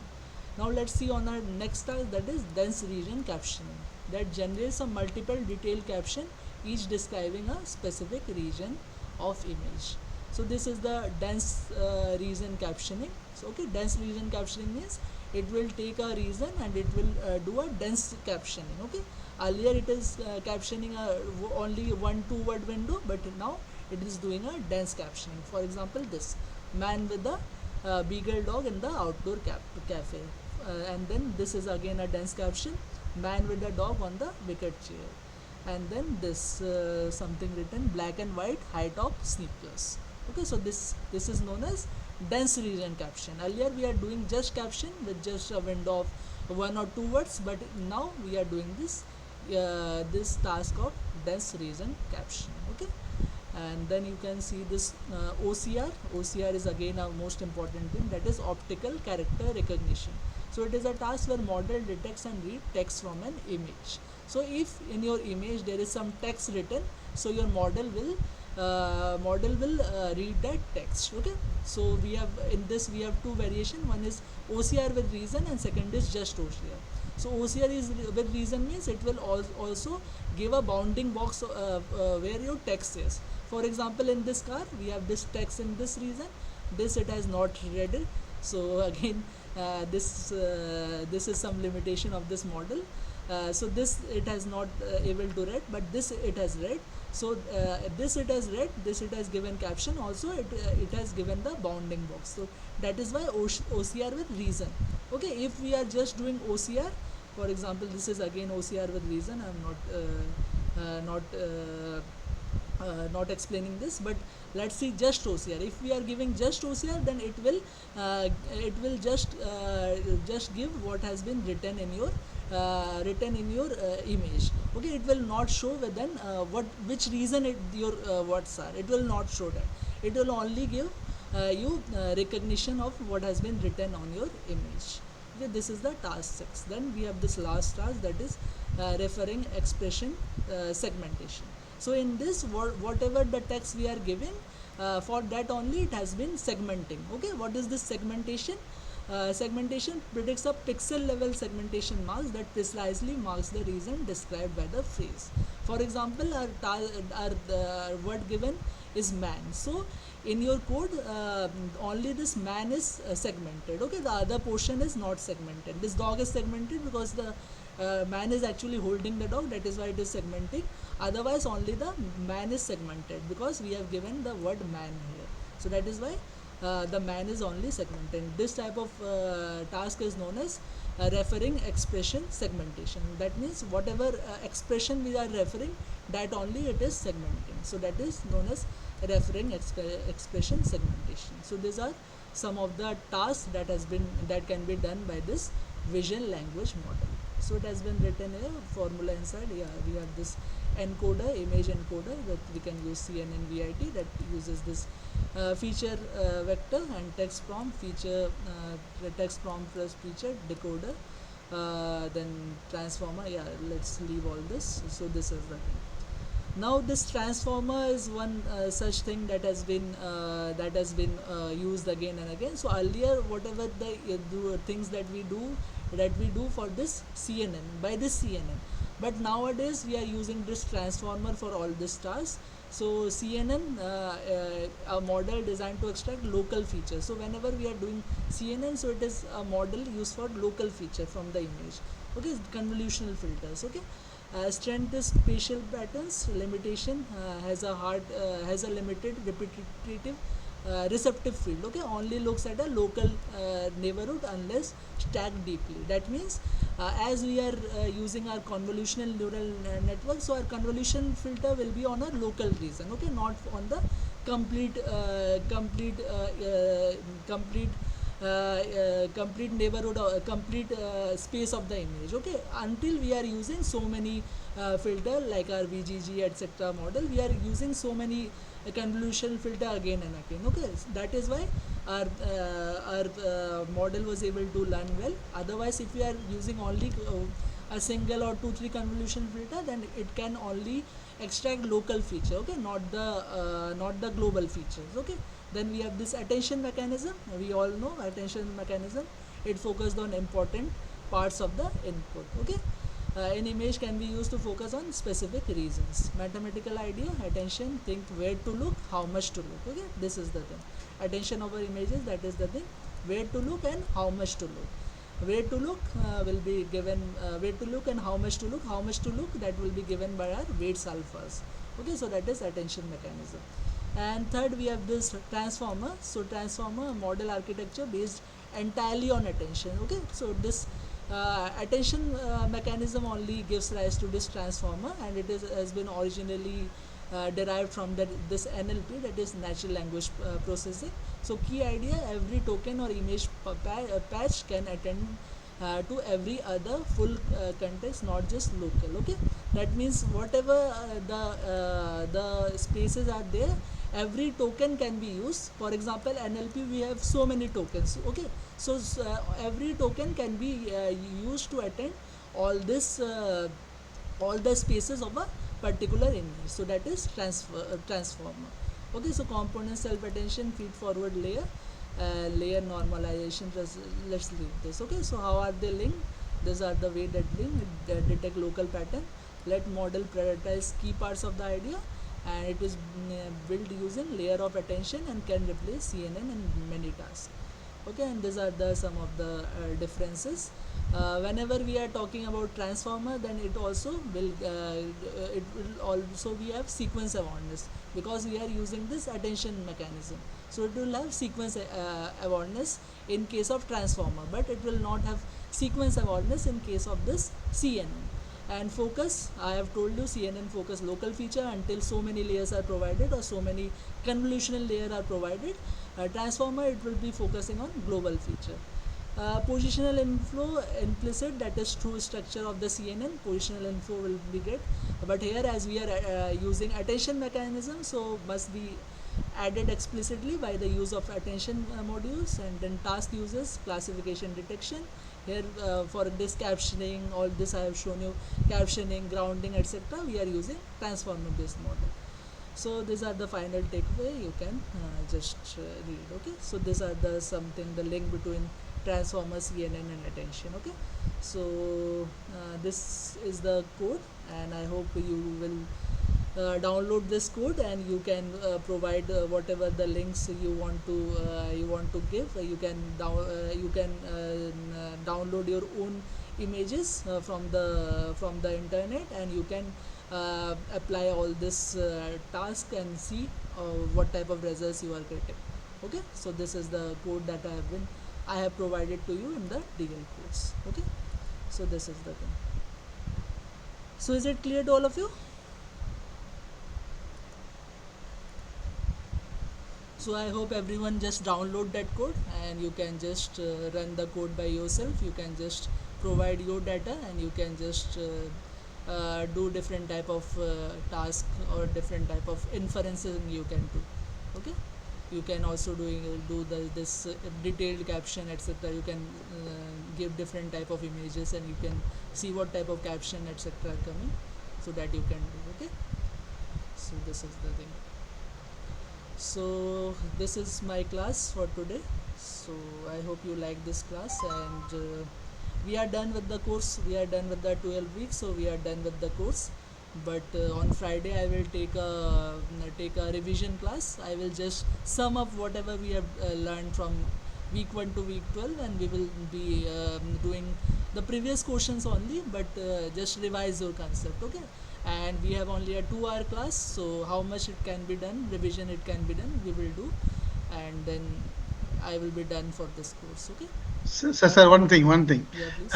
Speaker 1: Now let's see on our next task, that is dense region captioning, that generates a multiple detailed caption each describing a specific region of image. So this is the dense region captioning. So okay, dense region captioning means it will take a region and it will do a dense captioning. Okay, earlier it is captioning only one two word window, but now it is doing a dense captioning. For example, this man with the beagle dog in the outdoor cafe, and then this is again a dense caption, man with the dog on the wicket chair, and then this something written black and white high top sneakers. Okay, so this is known as dense region caption. Earlier we are doing just caption with just a window of one or two words, but now we are doing this task of dense region caption. Okay, and then you can see this OCR. OCR is again a most important thing, that is optical character recognition. So it is a task where model detects and read text from an image. So if in your image there is some text written, so your model will read that text. Okay, so we have two variation. One is OCR with reason and second is just OCR. So OCR is with reason means it will also give a bounding box where your text is. For example, in this car we have this text in this reason, this it has not read it. So again this is some limitation of this model. So this it has not able to read, but this it has read. So this it has read, this it has given caption, also it has given the bounding box. So that is why OCR with reason. Okay, if we are just doing OCR, for example, this is again OCR with reason. I am not explaining this, but let's see just OCR. If we are giving just OCR, then it will just give what has been written in your image. Okay, it will not show within which reason your words are. It will not show that. It will only give you recognition of what has been written on your image. Okay, this is the task 6. Then we have this last task, that is referring expression segmentation. So in this, whatever the text we are giving, for that only it has been segmenting. Okay, what is this segmentation? Segmentation predicts a pixel level segmentation marks that precisely marks the region described by the phrase. For example, our word given is man. So in your code, only this man is segmented. Okay, the other portion is not segmented. This dog is segmented because the man is actually holding the dog, that is why it is segmenting. Otherwise only the man is segmented because we have given the word man here. So that is why the man is only segmented. This type of task is known as referring expression segmentation. That means whatever expression we are referring, that only it is segmenting. So that is known as referring expression segmentation. So these are some of the tasks that can be done by this vision language model. So it has been written a formula inside. Yeah, we have this encoder, image encoder, that we can use CNNVIT, that uses this feature vector and text prompt feature, text prompt plus feature decoder then transformer. Yeah, let's leave all this. So this is the thing. Now this transformer is one such thing that has been used again and again. So earlier, whatever the things that we do for this CNN, by this CNN, but nowadays we are using this transformer for all this tasks. So CNN, a model designed to extract local features. So whenever we are doing CNN, so it is a model used for local feature from the image. Okay, convolutional filters. Okay, strength is spatial patterns. Limitation has a limited repetitive receptive field. Okay, only looks at a local neighborhood unless stacked deeply. That means as we are using our convolutional neural network, so our convolution filter will be on a local region. Okay, not on the complete complete complete neighborhood or complete space of the image. Okay, until we are using so many filter like our VGG etc model, we are using so many convolution filter again and again. Okay, that is why our model was able to learn well. Otherwise, if we are using only a single or two three convolution filter, then it can only extract local feature. Okay, not the global features. Okay, then we have this attention mechanism. We all know attention mechanism. It focused on important parts of the input. Okay, an image can be used to focus on specific reasons. Mathematical idea, attention, think where to look, how much to look. Okay, this is the thing. Attention over images, that is the thing. Where to look and how much to look. Where to look will be given, where to look and how much to look. How much to look, that will be given by our weights alphas. Okay, so that is attention mechanism. And third, we have this transformer. So transformer model architecture based entirely on attention. Okay, so this attention mechanism only gives rise to this transformer, and it has been originally derived from this NLP, that is natural language processing. So key idea: every token or image patch can attend to every other full context, not just local. Okay, that means whatever the spaces are there, every token can be used. For example, NLP, we have so many tokens. Okay, so every token can be used to attend all this all the spaces of a particular image. So that is transformer. Okay, so component self attention, feed forward layer, layer normalization. Let's leave this. Okay, so how are they linked? These are the way that link. It detect local pattern, let model prioritize key parts of the idea, and it is built using layer of attention and can replace CNN in many tasks. Okay, and these are the some of the differences. Whenever we are talking about transformer, then it will also we have sequence awareness, because we are using this attention mechanism. So it will have sequence awareness in case of transformer, but it will not have sequence awareness in case of this CNN. And focus, I have told you, CNN focus local feature until so many layers are provided or so many convolutional layer are provided. Transformer, it will be focusing on global feature. Positional inflow implicit, that is true structure of the CNN. Positional info will be get, but here as we are using attention mechanism, so must be added explicitly by the use of attention modules. And then task uses, classification, detection. Here for this captioning, all this I have shown you, captioning, grounding, etc. we are using transformer based model. So these are the final takeaway. You can just read. Okay, so these are the something, the link between transformer, CNN and attention. Okay, so this is the code, and I hope you will download this code, and you can provide whatever the links you want to give. You can download your own images from the internet, and you can apply all this task and see what type of results you are getting. Okay, so this is the code that I have provided to you in the DL course. Okay, so this is the thing. So is it clear to all of you? So I hope everyone just download that code, and you can just run the code by yourself. You can just provide your data, and you can just do different type of task or different type of inferencing you can do. Okay, you can also do this detailed caption, etc. You can give different type of images, and you can see what type of caption etc are coming, so that you can do. Okay, so this is the thing. So this is my class for today. So I hope you like this class, and we are done with the course. We are done with the 12 weeks, so we are done with the course. But on Friday I will take a revision class. I will just sum up whatever we have learned from week 1 to week 12, and we will be doing the previous questions only, but just revise your concept. Okay, and we have only a 2 hour class, so how much it can be done, revision it can be done, we will do, and then I will be done for this course. Okay.
Speaker 2: Sir, one thing.
Speaker 1: Yeah, please.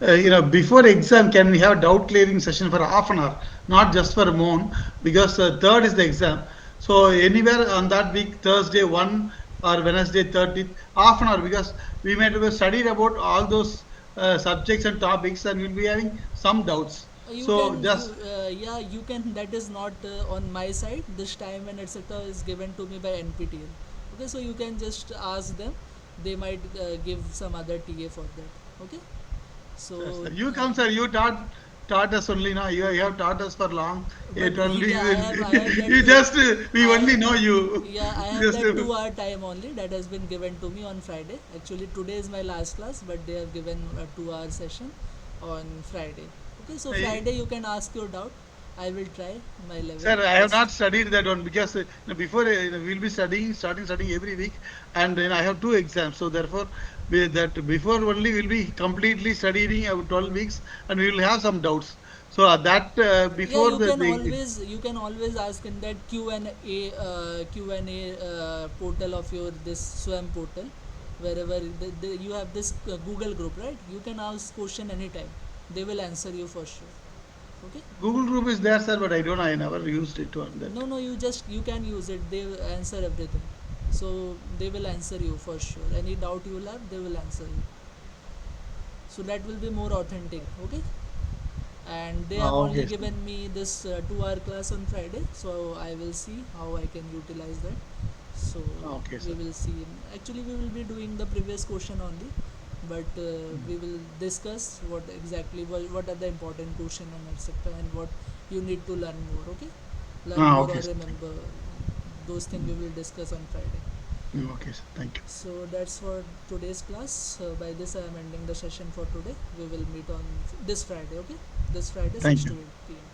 Speaker 2: Uh, Before exam, can we have doubt clearing session for half an hour, not just for a mon, because third is the exam. So anywhere on that week, Thursday 1 or Wednesday 30th, half an hour, because we might have studied about all those subjects and topics, and we'll be having some doubts.
Speaker 1: You
Speaker 2: So
Speaker 1: can you
Speaker 2: just
Speaker 1: yeah, you can. That is not on my side. This time and etc is given to me by NPTEL. Okay, so you can just ask them. They might give some other TA for that. Okay,
Speaker 2: sir,
Speaker 1: so
Speaker 2: sir, you come, sir. You taught us only now. You have taught us for long.
Speaker 1: but
Speaker 2: It only
Speaker 1: yeah, I have that
Speaker 2: you just we
Speaker 1: I
Speaker 2: only know you.
Speaker 1: yeah, I have
Speaker 2: Just
Speaker 1: that 2 hour time only that has been given to me on Friday. Actually today is my last class, but they have given a 2 hour session on Friday. Okay, so
Speaker 2: uh,
Speaker 1: Friday you can ask your doubt. I will try my level
Speaker 2: Sir, I have
Speaker 1: best.
Speaker 2: not studied that one because before we'll be starting studying every week, and then I have two exams. So therefore, that before only we'll be completely studying about 12 weeks, and we will have some doubts. So that
Speaker 1: Yeah,
Speaker 2: before
Speaker 1: you can always ask in that Q&A portal of your this swam portal, wherever you have this Google group, right? You can ask question anytime, they will answer you for sure. Okay.
Speaker 2: Google Group is there, sir, but I don't. I never used it on that.
Speaker 1: No, you can use it, they will answer everything. So they will answer you for sure, any doubt you will have they will answer you, so that will be more authentic. Okay, and they have only
Speaker 2: Okay, sir.
Speaker 1: given me this 2 hour class on Friday, so I will see how I can utilize that. So
Speaker 2: Okay,
Speaker 1: we
Speaker 2: sir.
Speaker 1: will see. Actually, we will be doing the previous question only, but we will discuss what are the important question and etc. and what you need to learn more. Okay, learn more
Speaker 2: Okay,
Speaker 1: or
Speaker 2: sir. Thank
Speaker 1: remember those things we will discuss on Friday.
Speaker 2: you. Okay, sir. Thank you.
Speaker 1: So that's for today's class. By this, I am ending the session for today. We will meet on this Friday. Okay, this Friday,
Speaker 2: Thank
Speaker 1: 6 to
Speaker 2: you.
Speaker 1: 8 p.m.